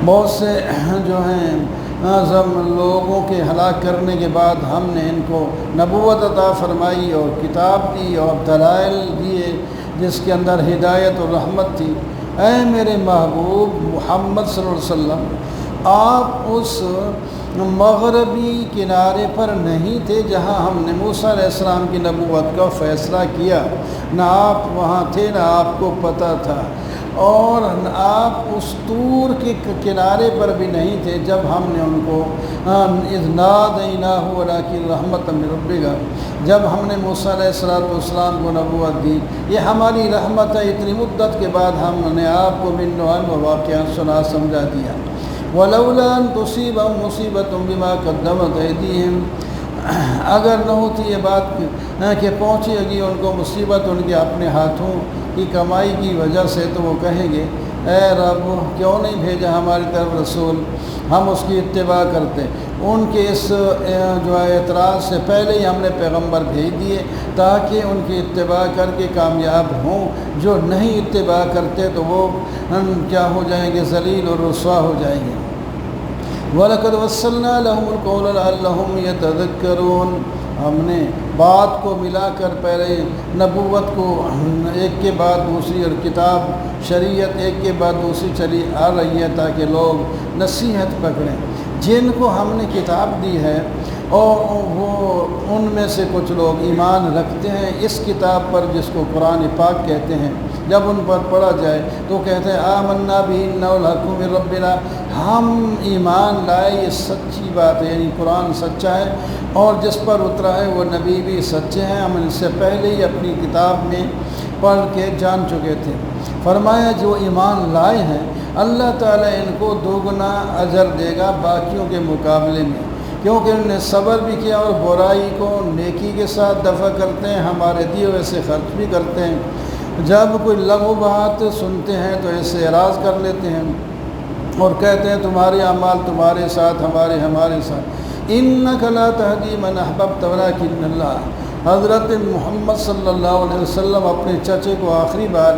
بہت سے جو ہیں لوگوں کے ہلاک کرنے کے بعد ہم نے ان کو نبوت عطا فرمائی اور کتاب دی اور دلائل دیے جس کے اندر ہدایت اور رحمت تھی۔ اے میرے محبوب محمد صلی اللہ علیہ وسلم، آپ اس مغربی کنارے پر نہیں تھے جہاں ہم نے موسیٰ علیہ السلام کی نبوت کا فیصلہ کیا، نہ آپ وہاں تھے نہ آپ کو پتہ تھا، اور آپ اس طور کے کنارے پر بھی نہیں تھے جب ہم نے ان کو اذ نادیناہ ولکن رحمۃ من ربک، جب ہم نے موسیٰ علیہ السلام کو نبوت دی۔ یہ ہماری رحمت ہے، اتنی مدت کے بعد ہم نے آپ کو من نوعاً و واقعہ سنا سمجھا دیا۔ وَلَوْلَا أَن تُصِيبَهُم مُّصِيبَةٌ بِمَا قَدَّمَتْ أَيْدِيهِمْ، اگر نہ ہوتی یہ بات کہ پہنچے گی ان کو مصیبت ان کے اپنے ہاتھوں کی کمائی کی وجہ سے، تو وہ کہیں گے اے رب کیوں نہیں بھیجا ہماری طرف رسول، ہم اس کی اتباع کرتے۔ ان کے اس جو اعتراض سے پہلے ہی ہم نے پیغمبر بھیج دیے تاکہ ان کی اتباع کر کے کامیاب ہوں، جو نہیں اتباع کرتے تو وہ کیا ہو جائیں گے، ذلیل اور رسوا ہو جائیں گے۔ وَلَقَدْ وَصَّلْنَا لَهُمُ الْقَوْلَ لَعَلَّهُمْ يَتَذَكَّرُونَ، ہم نے بات کو ملا کر پہلے نبوت کو ایک کے بعد دوسری اور کتاب شریعت ایک کے بعد دوسری چلی آ رہی ہے تاکہ لوگ نصیحت پکڑیں۔ جن کو ہم نے کتاب دی ہے اور وہ ان میں سے کچھ لوگ ایمان رکھتے ہیں اس کتاب پر جس کو قرآن پاک کہتے ہیں، جب ان پر پڑھا جائے تو کہتے ہیں آمنا بہ انہ الحق من ربنا، ہم ایمان لائے یہ سچی بات ہے، یعنی قرآن سچا ہے اور جس پر اترا ہے وہ نبی بھی سچے ہیں، ہم ان سے پہلے ہی اپنی کتاب میں پڑھ کے جان چکے تھے۔ فرمایا جو ایمان لائے ہیں اللہ تعالیٰ ان کو دوگنا اجر دے گا باقیوں کے مقابلے میں، کیونکہ انہوں نے صبر بھی کیا اور برائی کو نیکی کے ساتھ دفع کرتے ہیں، ہمارے دیے ہوئے سے خرچ بھی کرتے ہیں۔ جب کوئی لغو بات سنتے ہیں تو ایسے اعراض کر لیتے ہیں اور کہتے ہیں تمہارے اعمال تمہارے ساتھ، ہمارے ساتھ۔ انک لا تہدی من احببت ولکن اللہ، حضرت محمد صلی اللہ علیہ وسلم اپنے چچے کو آخری بار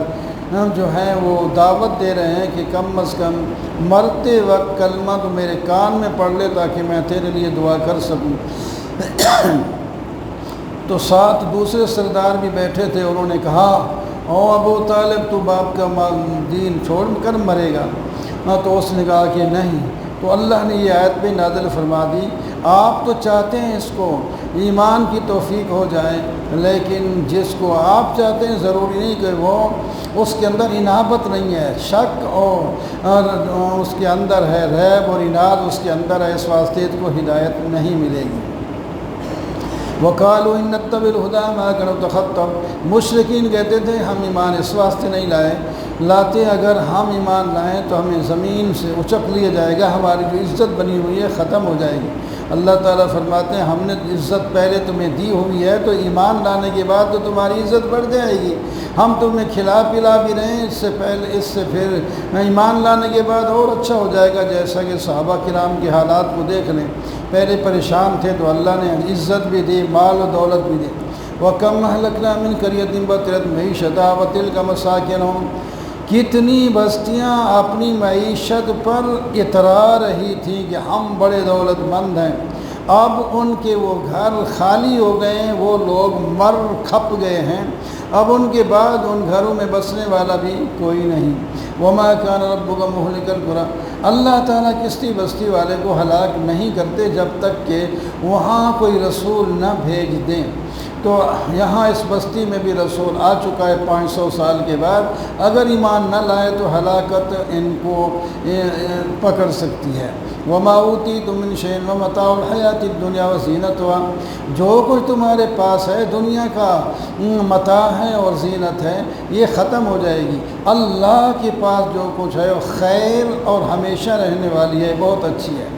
جو ہیں وہ دعوت دے رہے ہیں کہ کم از کم مرتے وقت کلمہ تو میرے کان میں پڑھ لے تاکہ میں تیرے لیے دعا کر سکوں۔ تو ساتھ دوسرے سردار بھی بیٹھے تھے، انہوں نے کہا او ابو طالب تو باپ کا دین چھوڑ کر مرے گا؟ تو اس نے کہا کہ نہیں۔ تو اللہ نے یہ آیت بھی نازل فرما دی، آپ تو چاہتے ہیں اس کو ایمان کی توفیق ہو جائے، لیکن جس کو آپ چاہتے ہیں ضروری نہیں کہ وہ اس کے اندر انابت نہیں ہے، شک اور اس کے اندر ہے ریب اور اناد اس کے اندر ہے، اس واسطے کو ہدایت نہیں ملے گی۔ وَقَالُوا إِن نَتَّبِعِ الْهُدَىٰ مَا كَانُوا تَخَطَّبْ، مشرکین کہتے تھے ہم ایمان اس واسطے نہیں لاتے اگر ہم ایمان لائیں تو ہمیں زمین سے اچک لیا جائے گا، ہماری جو عزت بنی ہوئی ہے ختم ہو جائے گی۔ اللہ تعالیٰ فرماتے ہیں ہم نے عزت پہلے تمہیں دی ہوئی ہے تو ایمان لانے کے بعد تو تمہاری عزت بڑھ جائے گی، ہم تمہیں کھلا پلا بھی رہے ہیں، اس سے پھر ایمان لانے کے بعد اور اچھا ہو جائے گا۔ جیسا کہ صحابہ کرام کے حالات کو دیکھ لیں، پہلے پریشان تھے تو اللہ نے عزت بھی دی، مال و دولت بھی دی۔ وَكَمْ أَهْلَكْنَا مِنْ قَرْيَةٍ بَطِرَتْ مَعِيشَتَهَا وَتِلْكَ مَسَاكِنُهُمْ، کتنی بستیاں اپنی معیشت پر اترا رہی تھیں کہ ہم بڑے دولت مند ہیں، اب ان کے وہ گھر خالی ہو گئے ہیں، وہ لوگ مر کھپ گئے ہیں، اب ان کے بعد ان گھروں میں بسنے والا بھی کوئی نہیں۔ وَمَا كَانَ رَبُّكَ مُهْلِكَ الْقُرَىٰ، اللہ تعالیٰ کسی بستی والے کو ہلاک نہیں کرتے جب تک کہ وہاں کوئی رسول نہ بھیج دیں۔ تو یہاں اس بستی میں بھی رسول آ چکا ہے 500 سال کے بعد، اگر ایمان نہ لائے تو ہلاکت ان کو پکڑ سکتی ہے۔ وَمَا أُوتِيتُم مِّن شَيْءٍ وَمَتَاعُ الْحَيَاةِ الدُّنْيَا وَزِينَتُهَا، جو کچھ تمہارے پاس ہے دنیا کا متاع ہے اور زینت ہے یہ ختم ہو جائے گی، اللہ کے پاس جو کچھ ہے وہ خیر اور ہمیشہ رہنے والی ہے، بہت اچھی ہے۔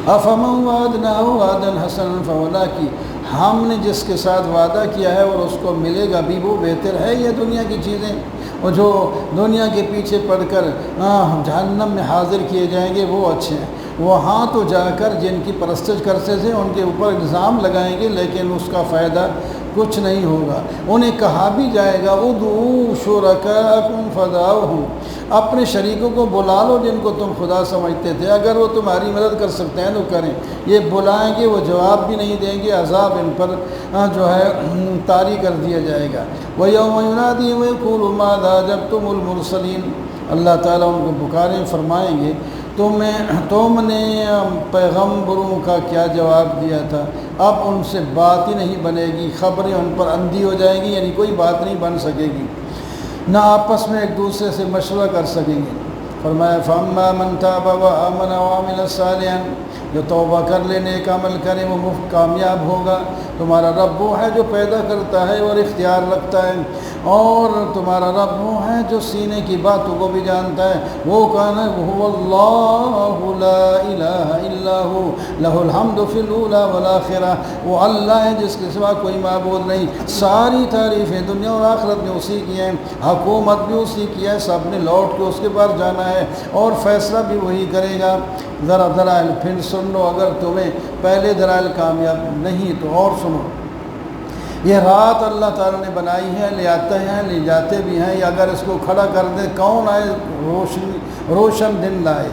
أَفَمَنْ وَعَدْنَاهُ وَعْدًا حَسَنًا فَأُولَٰئِکَ، ہم نے جس کے ساتھ وعدہ کیا ہے اور اس کو ملے گا بھی وہ بہتر ہے یہ دنیا کی چیزیں، اور جو دنیا کے پیچھے پڑ کر جہنم میں حاضر کیے جائیں گے وہ اچھے ہیں۔ وہاں تو جا کر جن کی پرستش کرتے تھے ان کے اوپر الزام لگائیں گے لیکن اس کا فائدہ کچھ نہیں ہوگا۔ انہیں کہا بھی جائے گا ادعوا شرکاءکم فدعوہم، اپنے شریکوں کو بلا لو جن کو تم خدا سمجھتے تھے، اگر وہ تمہاری مدد کر سکتے ہیں تو کریں۔ یہ بلائیں گے، وہ جواب بھی نہیں دیں گے، عذاب ان پر جو ہے طاری کر دیا جائے گا۔ وَيَوْمَ يُنَادِيهِمْ وَيَقُولُ مَاذَا أَجَبْتُمُ الْمُرْسَلِينَ، اللہ تعالیٰ ان کو پکاریں فرمائیں گے تم نے پیغمبروں کا کیا جواب دیا تھا؟ اب ان سے بات ہی نہیں بنے گی، خبریں ان پر اندھی ہو جائیں گی، یعنی کوئی بات نہیں بن سکے گی، نہ آپس میں ایک دوسرے سے مشورہ کر سکیں گے۔ فرمایا فَأَمَّا مَنْ تَابَ وَآمَنَ وَعَمِلَ صَالِحًا، جو توبہ کر لے نیک عمل کرے وہ مفت کامیاب ہوگا۔ تمہارا رب وہ ہے جو پیدا کرتا ہے اور اختیار رکھتا ہے، اور تمہارا رب وہ ہے جو سینے کی باتوں کو بھی جانتا ہے۔ وہ کون ہے؟ وہ اللہ لا الہ الا ہو لہ الحمد فی الاولی والآخرہ، وہ اللہ ہے جس کے سوا کوئی معبود نہیں، ساری تعریفیں دنیا اور آخرت میں اسی کی ہیں، حکومت بھی اسی کی ہے، سب نے لوٹ کے اس کے پاس جانا ہے اور فیصلہ بھی وہی کرے گا۔ ذرا دلائل پھر سن لو، اگر تمہیں پہلے دلائل کامیاب نہیں تو اور سنو۔ یہ رات اللہ تعالیٰ نے بنائی ہے، لے آتے ہیں لے جاتے بھی ہیں، یا اگر اس کو کھڑا کر دے کون آئے؟ روشن دن لائے۔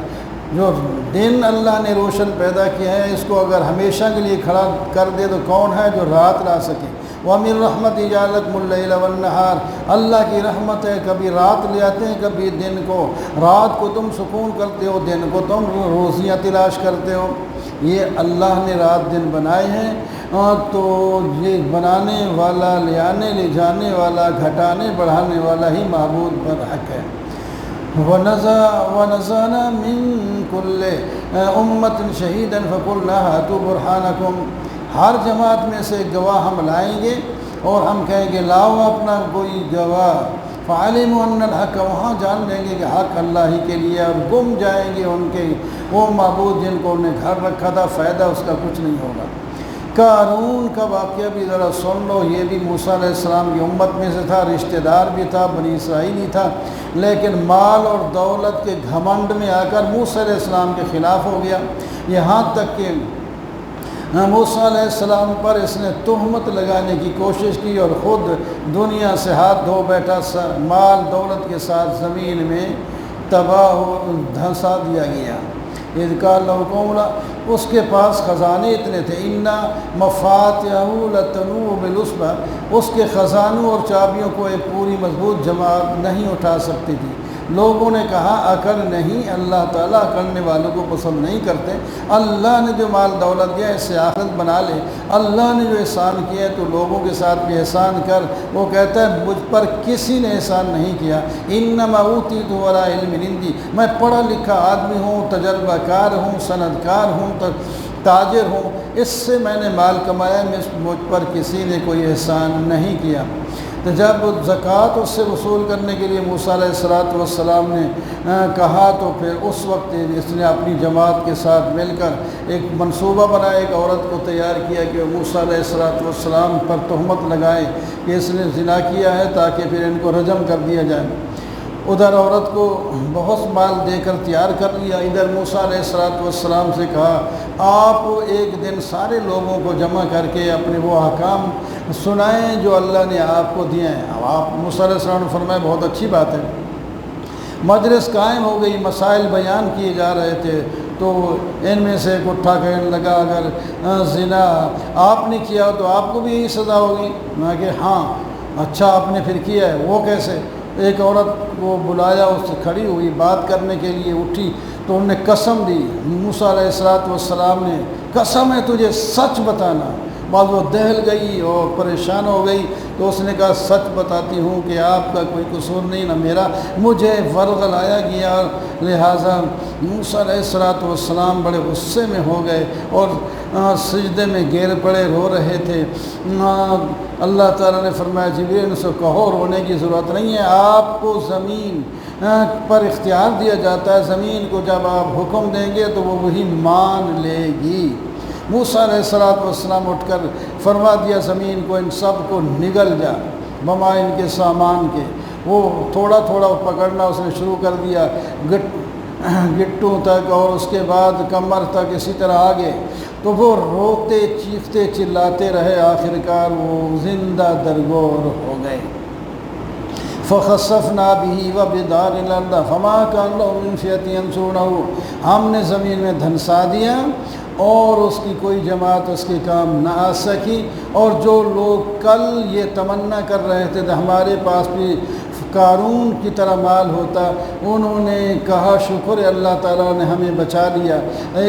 جو دن اللہ نے روشن پیدا کیا ہے اس کو اگر ہمیشہ کے لیے کھڑا کر دے تو کون ہے جو رات لا سکے؟ وَمِن رَحْمَتِهِ جَعَلَ لَكُمُ اللَّيْلَ وَالنَّهَارَ، اللہ کی رحمت ہے، کبھی رات لے آتے ہیں کبھی دن کو، رات کو تم سکون کرتے ہو، دن کو تم روزیاں تلاش کرتے ہو۔ یہ اللہ نے رات دن بنائے ہیں، تو یہ بنانے والا، لے آنے لے جانے والا، گھٹانے بڑھانے والا ہی معبود پر حق ہے۔ وَنَزَعْنَا مِن كُلِّ أُمَّةٍ شَهِيدًا فَقُلْنَا هَاتُوا بُرْهَانَكُمْ، ہر جماعت میں سے گواہ ہم لائیں گے اور ہم کہیں گے لاؤ اپنا کوئی گواہ، فَعَلِمُوا أَنَّ الْحَقَّ، وہاں جان لیں گے کہ حق اللہ ہی کے لیے، اور گم جائیں گے ان کے وہ معبود جن کو انہیں گھر رکھا تھا، فائدہ اس کا کچھ نہیں ہوگا۔ قارون کا واقعہ بھی ذرا سن لو، یہ بھی موسیٰ علیہ السلام کی امت میں سے تھا، رشتہ دار بھی تھا، بنی اسرائیلی تھا، لیکن مال اور دولت کے گھمنڈ میں آ کر موسیٰ علیہ السلام کے خلاف ہو گیا، یہاں تک کہ موسیٰ علیہ السلام پر اس نے تہمت لگانے کی کوشش کی اور خود دنیا سے ہاتھ دھو بیٹھا، مال دولت کے ساتھ زمین میں تباہ دھنسا دیا گیا۔ اذ قال له قومه، اس کے پاس خزانے اتنے تھے، انا مفاتحہ لتنوء بالعصبہ، اس کے خزانوں اور چابیوں کو ایک پوری مضبوط جماعت نہیں اٹھا سکتی تھی۔ لوگوں نے کہا عقل نہیں، اللہ تعالیٰ عقلنے والوں کو پسند نہیں کرتے، اللہ نے جو مال دولت دیا اس سے آخرت بنا لے، اللہ نے جو احسان کیا ہے تو لوگوں کے ساتھ بھی احسان کر۔ وہ کہتا ہے مجھ پر کسی نے احسان نہیں کیا، انما اوتیتہ علی علم عندی، میں پڑھا لکھا آدمی ہوں، تجربہ کار ہوں، صنعت کار ہوں، تاجر ہوں، اس سے میں نے مال کمایا، مجھ پر کسی نے کوئی احسان نہیں کیا۔ تو جب زکوٰۃ اس سے وصول کرنے کے لیے موسیٰ علیہ السلام نے کہا تو پھر اس وقت اس نے اپنی جماعت کے ساتھ مل کر ایک منصوبہ بنایا، ایک عورت کو تیار کیا کہ موسیٰ علیہ السلام پر تہمت لگائے کہ اس نے زنا کیا ہے تاکہ پھر ان کو رجم کر دیا جائے۔ ادھر عورت کو بہت مال دے کر تیار کر لیا، ادھر موسیٰ علیہ السلام سے کہا آپ ایک دن سارے لوگوں کو جمع کر کے اپنے وہ احکام سنائیں جو اللہ نے آپ کو دیے ہیں۔ اب آپ موسیٰ علیہ السلام نے فرمایا بہت اچھی بات ہے۔ مجلس قائم ہو گئی، مسائل بیان کیے جا رہے تھے، تو ان میں سے ایک اٹھا کہنے لگا اگر زنا آپ نے کیا تو آپ کو بھی یہی سزا ہوگی؟ میں کہ ہاں۔ اچھا آپ نے پھر کیا ہے؟ وہ کیسے؟ ایک عورت کو بلایا، اس سے کھڑی ہوئی، بات کرنے کے لیے اٹھی تو انہوں نے قسم دی، موسیٰ علیہ السلام نے قسم ہے تجھے سچ بتانا۔ بعد وہ دہل گئی اور پریشان ہو گئی تو اس نے کہا سچ بتاتی ہوں کہ آپ کا کوئی قصور نہیں نہ میرا، مجھے ورغلایا گیا، لہٰذا موسیٰ علیہ السلام بڑے غصے میں ہو گئے اور سجدے میں گر پڑے، رو رہے تھے۔ اللہ تعالیٰ نے فرمایا جبریل ان سے کہو رونے کی ضرورت نہیں ہے، آپ کو زمین پر اختیار دیا جاتا ہے، زمین کو جب آپ حکم دیں گے تو وہ وہی مان لے گی۔ موسیٰ علیہ السلام اٹھ کر فرما دیا زمین کو ان سب کو نگل جا بما ان کے سامان کے۔ وہ تھوڑا تھوڑا پکڑنا اس نے شروع کر دیا، گٹوں تک اور اس کے بعد کمر تک، اسی طرح آگے۔ تو وہ روتے چیختے چلاتے رہے، آخرکار وہ زندہ درگور ہو گئے۔ فَخَسَفْنَا بِهِ وَبِدَارِ الْأَرْضِ فَمَا كَانَ لَهُ مِنْ فِئَةٍ يَنْصُرُونَهُ، ہم نے زمین میں دھنسا دیا اور اس کی کوئی جماعت اس کے کام نہ آ سکی۔ اور جو لوگ کل یہ تمنا کر رہے تھے کہ ہمارے پاس بھی قارون کی طرح مال ہوتا، انہوں نے کہا شکر ہے اللہ تعالیٰ نے ہمیں بچا لیا۔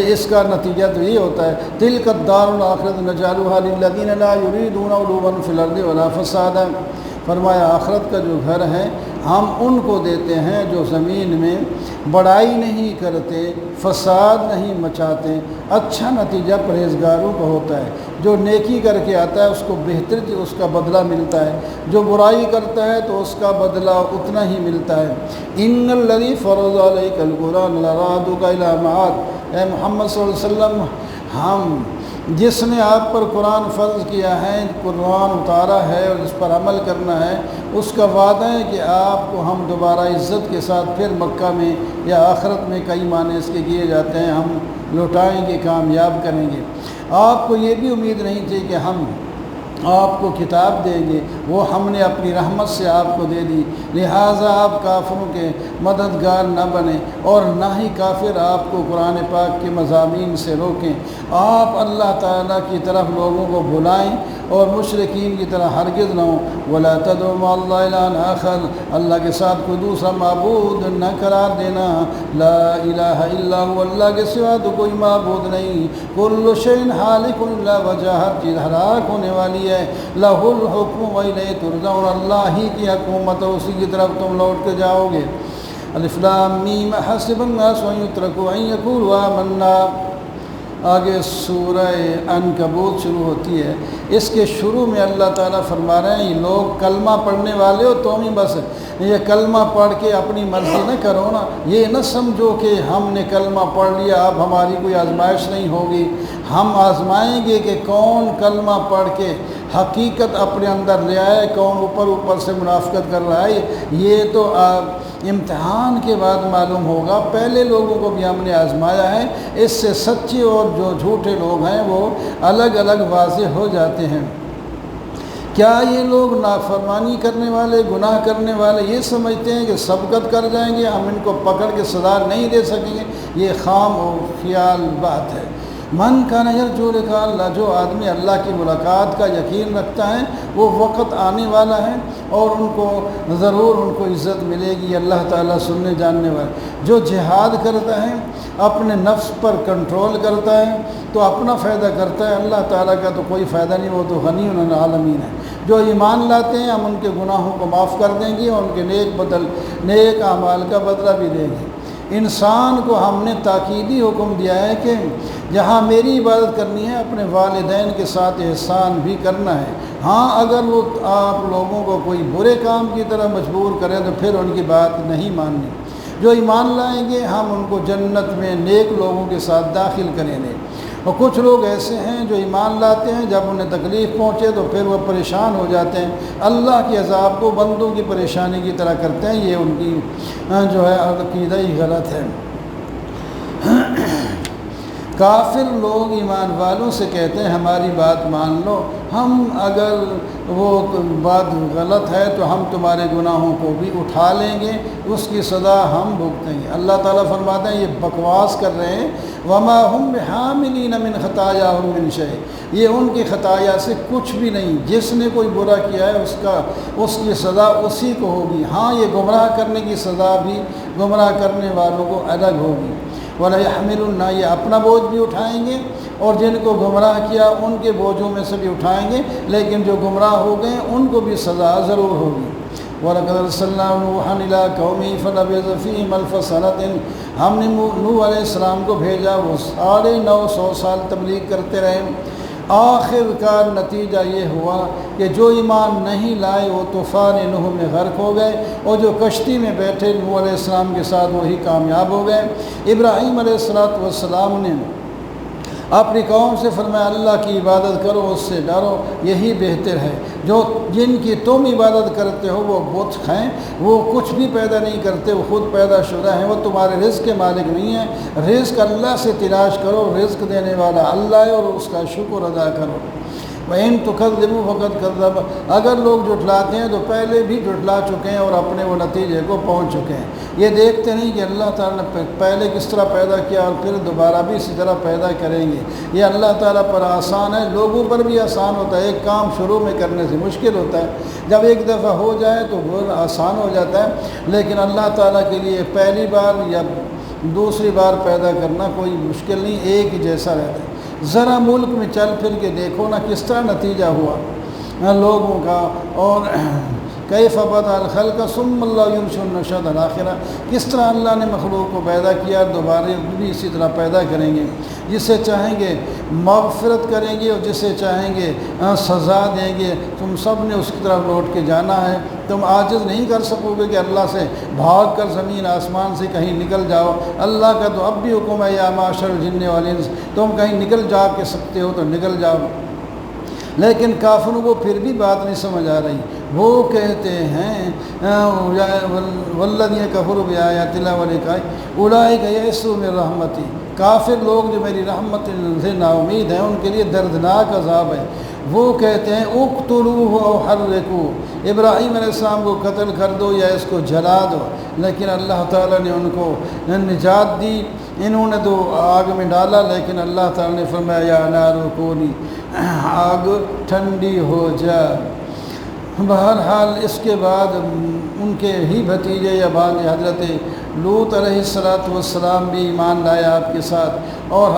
اس کا نتیجہ تو یہ ہوتا ہے تِلْكَ الدَّارُ الْآخِرَةُ نَجْعَلُهَا لِلَّذِينَ لَا يُرِيدُونَ عُلُوًّا فِي الْأَرْضِ وَلَا فَسَادًا۔ فرمایا آخرت کا جو گھر ہے ہم ان کو دیتے ہیں جو زمین میں بڑائی نہیں کرتے، فساد نہیں مچاتے۔ اچھا نتیجہ پرہیزگاروں کا ہوتا ہے، جو نیکی کر کے آتا ہے اس کو بہتر اس کا بدلہ ملتا ہے، جو برائی کرتا ہے تو اس کا بدلہ اتنا ہی ملتا ہے۔ ان الذی فرض علیک القرآن لرادک الی معاد، اے محمد صلی اللہ علیہ وسلم، ہم جس نے آپ پر قرآن فرض کیا ہے، قرآن اتارا ہے اور اس پر عمل کرنا ہے، اس کا وعدہ ہے کہ آپ کو ہم دوبارہ عزت کے ساتھ پھر مکہ میں یا آخرت میں، کئی معنی اس کے کیے جاتے ہیں، ہم لوٹائیں گے، کامیاب کریں گے۔ آپ کو یہ بھی امید نہیں تھی کہ ہم آپ کو کتاب دیں گے، وہ ہم نے اپنی رحمت سے آپ کو دے دی، لہٰذا آپ کافروں کے مددگار نہ بنیں اور نہ ہی کافر آپ کو قرآن پاک کے مضامین سے روکیں۔ آپ اللہ تعالیٰ کی طرف لوگوں کو بلائیں اور مشرکین کی طرح ہرگز نہ ہوں۔ وَلَا تَدْعُ مَعَ اللَّهِ إِلَٰهًا آخَرَ، اللہ کے ساتھ کوئی دوسرا معبود نہ قرار دینا۔ لا الہ الا هو، اللہ کے سوا تو کوئی معبود نہیں۔ کل شیء ہالک الا وجہہ، ہر چیز ہلاک ہونے والی ہے۔ لہ الحکم وإلیہ ترجعون، اللہ ہی کی حکومت ہے، اسی کی طرف تم لوٹ کے جاؤ گے۔ الف لام میم حسب الناس ان یترکوا ان یقولوا آمنا۔ آگے سورہ عنکبوت شروع ہوتی ہے، اس کے شروع میں اللہ تعالیٰ فرما رہے ہیں یہ لوگ کلمہ پڑھنے والے ہو تم ہی بس یہ کلمہ پڑھ کے اپنی مرضی نہ کرو نا، یہ نہ سمجھو کہ ہم نے کلمہ پڑھ لیا اب ہماری کوئی آزمائش نہیں ہوگی۔ ہم آزمائیں گے کہ کون کلمہ پڑھ کے حقیقت اپنے اندر لے آئے، کون اوپر سے منافقت کر رہا ہے، یہ تو امتحان کے بعد معلوم ہوگا۔ پہلے لوگوں کو بھی ہم نے آزمایا ہے، اس سے سچے اور جو جھوٹے لوگ ہیں وہ الگ الگ واضح ہو جاتے ہیں۔ کیا یہ لوگ نافرمانی کرنے والے، گناہ کرنے والے یہ سمجھتے ہیں کہ سبقت کر جائیں گے، ہم ان کو پکڑ کے سزا نہیں دے سکیں گے؟ یہ خام و خیال بات ہے۔ من کان یرجو لقاء اللہ، جو آدمی اللہ کی ملاقات کا یقین رکھتا ہے وہ وقت آنے والا ہے اور ان کو ضرور ان کو عزت ملے گی، اللہ تعالیٰ سننے جاننے والا۔ جو جہاد کرتا ہے، اپنے نفس پر کنٹرول کرتا ہے تو اپنا فائدہ کرتا ہے، اللہ تعالیٰ کا تو کوئی فائدہ نہیں، وہ تو غنی العالمین ہے۔ جو ایمان لاتے ہیں ہم ان کے گناہوں کو معاف کر دیں گے اور ان کے نیک اعمال کا بدلہ بھی دیں گے۔ انسان کو ہم نے تاکیدی حکم دیا ہے کہ جہاں میری عبادت کرنی ہے اپنے والدین کے ساتھ احسان بھی کرنا ہے۔ ہاں اگر وہ آپ لوگوں کو کوئی برے کام کی طرح مجبور کریں تو پھر ان کی بات نہیں ماننی۔ جو ایمان لائیں گے ہم ان کو جنت میں نیک لوگوں کے ساتھ داخل کریں گے۔ اور کچھ لوگ ایسے ہیں جو ایمان لاتے ہیں، جب انہیں تکلیف پہنچے تو پھر وہ پریشان ہو جاتے ہیں، اللہ کے عذاب کو بندوں کی پریشانی کی طرح کرتے ہیں۔ یہ ان کی جو ہے عقیدہ ہی غلط ہے۔ کافر لوگ ایمان والوں سے کہتے ہیں ہماری بات مان لو، ہم اگر وہ بات غلط ہے تو ہم تمہارے گناہوں کو بھی اٹھا لیں گے، اس کی سزا ہم بھگتیں گے۔ اللہ تعالیٰ فرماتے ہیں یہ بکواس کر رہے ہیں، وما ہم بحاملین من خطایاہم من شیء، یہ ان کی خطایا سے کچھ بھی نہیں، جس نے کوئی برا کیا ہے اس کی سزا اسی کو ہوگی۔ ہاں یہ گمراہ کرنے کی سزا بھی گمراہ کرنے والوں کو الگ ہوگی۔ وَلَيَحْمِلُنَّ، یہ اپنا بوجھ بھی اٹھائیں گے اور جن کو گمراہ کیا ان کے بوجھوں میں سے بھی اٹھائیں گے، لیکن جو گمراہ ہو گئے ان کو بھی سزا ضرور ہوگی۔ وَلَقَدْ أَرْسَلْنَا نُوحًا إِلَىٰ قَوْمِهِ فَلَبِثَ فِيهِمْ أَلْفَ سَنَةٍ، ہم نے نوح علیہ السلام کو بھیجا، وہ 950 سال تبلیغ کرتے رہے۔ آخر کار نتیجہ یہ ہوا کہ جو ایمان نہیں لائے وہ طوفان نوح میں غرق ہو گئے، اور جو کشتی میں بیٹھے نوح علیہ السلام کے ساتھ وہی کامیاب ہو گئے۔ ابراہیم علیہ السلام نے اپنی قوم سے فرمایا اللہ کی عبادت کرو، اس سے ڈرو، یہی بہتر ہے۔ جن کی تم عبادت کرتے ہو وہ بت ہیں، وہ کچھ بھی پیدا نہیں کرتے، وہ خود پیدا شدہ ہیں، وہ تمہارے رزق کے مالک نہیں ہیں۔ رزق اللہ سے تلاش کرو، رزق دینے والا اللہ ہے، اور اس کا شکر ادا کرو۔ وَإِن تُكَذِّبُوا فَقَدْ كَذَّبَ، اگر لوگ جھٹلاتے ہیں تو پہلے بھی جھٹلا چکے ہیں اور اپنے وہ نتیجے کو پہنچ چکے ہیں۔ یہ دیکھتے نہیں کہ اللہ تعالیٰ نے پہلے کس طرح پیدا کیا اور پھر دوبارہ بھی اسی طرح پیدا کریں گے۔ یہ اللہ تعالیٰ پر آسان ہے، لوگوں پر بھی آسان ہوتا ہے۔ ایک کام شروع میں کرنے سے مشکل ہوتا ہے، جب ایک دفعہ ہو جائے تو وہ آسان ہو جاتا ہے، لیکن اللہ تعالیٰ کے لیے پہلی بار یا دوسری بار پیدا کرنا کوئی مشکل نہیں، ایک ہی جیسا رہتا ہے۔ ذرا ملک میں چل پھر کے دیکھو نا کس طرح نتیجہ ہوا لوگوں کا، اور کیف بدأ الخلق ثم اللہ ینشئ النشأۃ الآخرہ، کس طرح اللہ نے مخلوق کو پیدا کیا، دوبارہ بھی اسی طرح پیدا کریں گے۔ جسے چاہیں گے مغفرت کریں گے اور جسے چاہیں گے سزا دیں گے۔ تم سب نے اس کی طرف لوٹ کے جانا ہے۔ تم عاجز نہیں کر سکو گے کہ اللہ سے بھاگ کر زمین آسمان سے کہیں نکل جاؤ۔ اللہ کا تو اب بھی حکم ہے یا معاشر الجن والانس، تم کہیں نکل جا کے سکتے ہو تو نکل جاؤ۔ لیکن کافروں کو پھر بھی بات نہیں سمجھ آ رہی، وہ کہتے ہیں والذین کفروا بآیات اللہ ولقائہ اولئک یئسوا من رحمتی، کافر لوگ جو میری رحمت سے نا امید ہیں ان کے لیے دردناک عذاب ہے۔ وہ کہتے ہیں اقتلوہ او حرقوہ، ابراہیم علیہ السلام کو قتل کر دو یا اس کو جلا دو، لیکن اللہ تعالیٰ نے ان کو نجات دی۔ انہوں نے تو آگ میں ڈالا، لیکن اللہ تعالیٰ نے فرمایا یا نار کونی، آگ ٹھنڈی ہو جا۔ بہرحال اس کے بعد ان کے ہی بھتیجے یا بعد حضرت لوط علیہ السلام بھی ایمان لایا آپ کے ساتھ، اور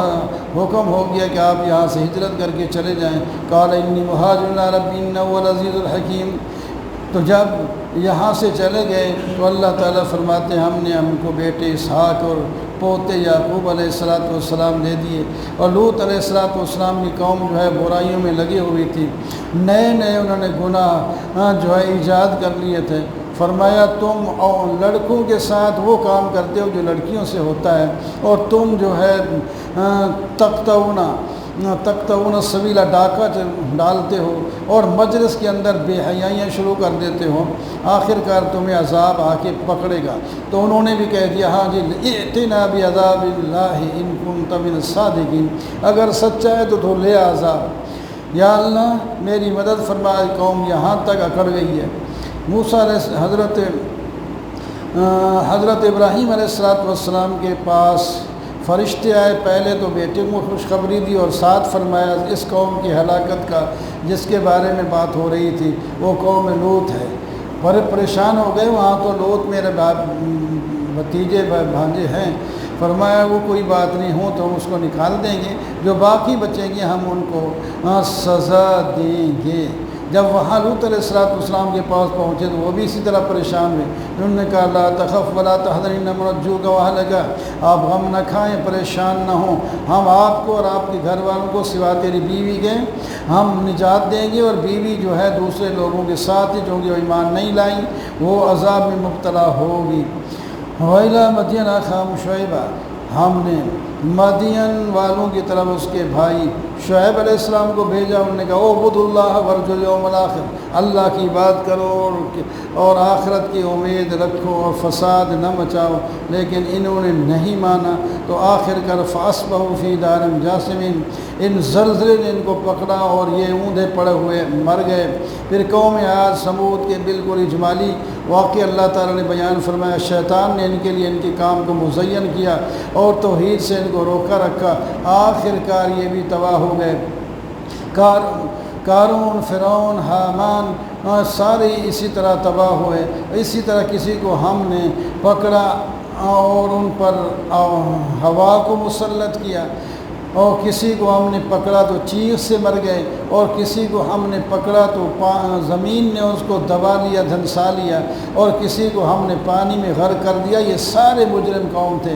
حکم ہو گیا کہ آپ یہاں سے ہجرت کر کے چلے جائیں۔ قال انی مہاجر الی ربی انہ هو العزیز الحکیم۔ تو جب یہاں سے چلے گئے تو اللہ تعالیٰ فرماتے ہیں ہم نے ہم کو بیٹے اسحاق اور پوتے یعقوب علیہ السلام دے دیے۔ اور لوط علیہ السلام کی قوم جو ہے برائیوں میں لگی ہوئی تھی، نئے انہوں نے گناہ جو ہے ایجاد کر لیے تھے۔ فرمایا تم اور لڑکوں کے ساتھ وہ کام کرتے ہو جو لڑکیوں سے ہوتا ہے، اور تم جو ہے تقطعون السبیل، ڈاکہ ڈالتے ہو اور مجلس کے اندر بے حیائیاں شروع کر دیتے ہو، آخر کار تمہیں عذاب آ کے پکڑے گا۔ تو انہوں نے بھی کہہ دیا ہاں جی ائتنا بعذاب اللہ ان کنت من الصادقین، اگر سچا ہے تو لے عذاب۔ یا اللہ میری مدد فرما، قوم یہاں تک اکڑ گئی ہے۔ موسیٰ حضرت ابراہیم علیہ السلام کے پاس فرشتے آئے، پہلے تو بیٹے کو خوشخبری دی اور ساتھ فرمایا اس قوم کی ہلاکت کا جس کے بارے میں بات ہو رہی تھی، وہ قوم لوط ہے۔ بڑے پریشان ہو گئے، وہاں تو لوط میرے بھتیجے بھانجے ہیں۔ فرمایا وہ کوئی بات نہیں، ہوں تو ہم اس کو نکال دیں گے، جو باقی بچیں گے ہم ان کو سزا دیں گے۔ جب وہاں لوط علیہ السلام کے پاس پہنچے تو وہ بھی اسی طرح پریشان ہوئے۔ انہوں نے کہا لا تخف ولا تحزن اننا منجوک واہلک، آپ غم نہ کھائیں، پریشان نہ ہوں، ہم آپ کو اور آپ کے گھر والوں کو سوا تیری بیوی کے ہم نجات دیں گے، اور بیوی جو ہے دوسرے لوگوں کے ساتھ ہی جو ایمان نہیں لائیں وہ عذاب میں مبتلا ہوگی۔ وَإِلَىٰ مَدْيَنَ أَخَاهُمْ شُعَيْبًا، ہم نے مدین والوں کی طرف اس کے بھائی شعیب علیہ السلام کو بھیجا۔ انہوں نے کہا اعبدوا اللہ وارجوا الیوم الآخر، اللہ کی بات کرو اور آخرت کی امید رکھو اور فساد نہ مچاؤ، لیکن انہوں نے نہیں مانا۔ تو آخر کر فاصبحوا فی دارہم جاثمین، ان زلزلے نے ان کو پکڑا اور یہ اوندھے پڑے ہوئے مر گئے۔ پھر قوم عاد سمود کے بالکل اجمالی واقعہ اللہ تعالیٰ نے بیان فرمایا، شیطان نے ان کے لیے ان کے کام کو مزین کیا اور توحید سے ان کو روکا رکھا، آخر کار یہ بھی تباہ ہو گئے۔ قارون، فرعون، حامان سارے اسی طرح تباہ ہوئے۔ اسی طرح کسی کو ہم نے پکڑا اور ان پر ہوا کو مسلط کیا، اور کسی کو ہم نے پکڑا تو چیخ سے مر گئے، اور کسی کو ہم نے پکڑا تو زمین نے اس کو دبا لیا، دھنسا لیا، اور کسی کو ہم نے پانی میں غرق کر دیا۔ یہ سارے مجرم قوم تھے۔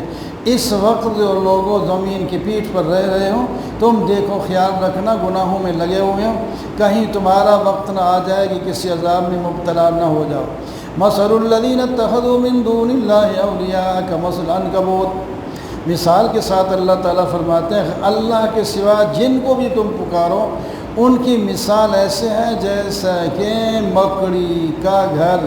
اس وقت جو لوگوں زمین کی پیٹھ پر رہ رہے ہوں، تم دیکھو خیال رکھنا گناہوں میں لگے ہوئے ہوں، کہیں تمہارا وقت نہ آ جائے کہ کسی عذاب میں مبتلا نہ ہو جاؤ۔ مثل الذین اتخذوا من دون اللہ اولیاء کمثل العنکبوت، مثال کے ساتھ اللہ تعالیٰ فرماتے ہیں اللہ کے سوا جن کو بھی تم پکارو ان کی مثال ایسے ہے جیسا کہ مکڑی کا گھر،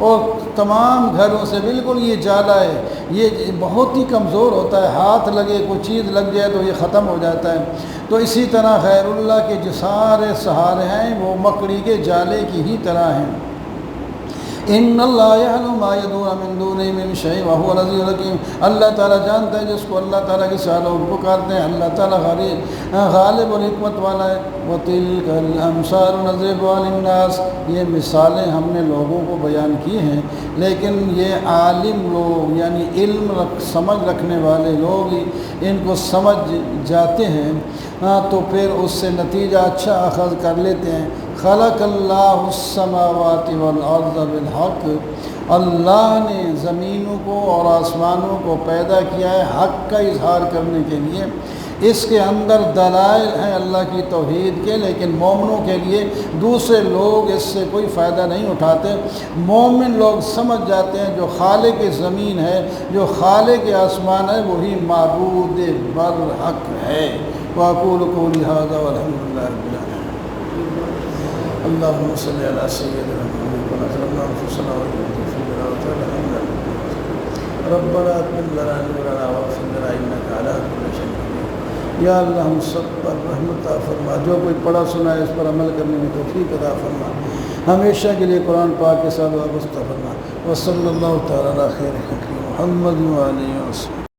اور تمام گھروں سے بالکل یہ جالا ہے، یہ بہت ہی کمزور ہوتا ہے، ہاتھ لگے کوئی چیز لگ جائے تو یہ ختم ہو جاتا ہے۔ تو اسی طرح غیر اللہ کے جو سارے سہارے ہیں وہ مکڑی کے جالے کی ہی طرح ہیں۔ ان اللہ یعلم ما یدعون من دونہ من شیء وهو العزیز الحکیم، اللہ تعالیٰ جانتا ہے جس کو اللہ تعالیٰ کے سوا لوگ پکارتے ہیں، اللہ تعالیٰ غالب اور حکمت والا ہے۔ وَتِلْكَ الْأَمْثَالُ نَضْرِبُهَا لِلنَّاسِ، یہ مثالیں ہم نے لوگوں کو بیان کی ہیں، لیکن یہ عالم لوگ یعنی علم سمجھ رکھنے والے لوگ ہی ان کو سمجھ جاتے ہیں، تو پھر اس سے نتیجہ اچھا اخذ کر لیتے ہیں۔ خلق اللہ السماوات والارض بالحق، اللہ نے زمینوں کو اور آسمانوں کو پیدا کیا ہے حق کا اظہار کرنے کے لیے۔ اس کے اندر دلائل ہیں اللہ کی توحید کے، لیکن مومنوں کے لیے دوسرے لوگ اس سے کوئی فائدہ نہیں اٹھاتے۔ مومن لوگ سمجھ جاتے ہیں جو خالق زمین ہے، جو خالق آسمان ہے، وہی معبود برحق ہے۔ وَأَقُولُ قَوْلِي هَذَا وَالْحَمْدُ لِلَّهِ رَبِّ الْعَالَمِينَ۔ اللهم صل على سيدنا محمد وعلى آله وصحبه وسلم۔ ربنا اتمم لنا نورنا واغفر لنا انك على كل شيء قدير۔ یا اللہ ہم سب پر رحمت عطا فرما، جو کوئی پڑھا سنا ہے اس پر عمل کرنے میں توفیق عطا فرما، ہمیشہ کے لیے قرآن پاک کے ساتھ وابستہ فرما۔ وصلی اللہ تعالی علی خیر خلقہ محمد وعلیہ وسلم۔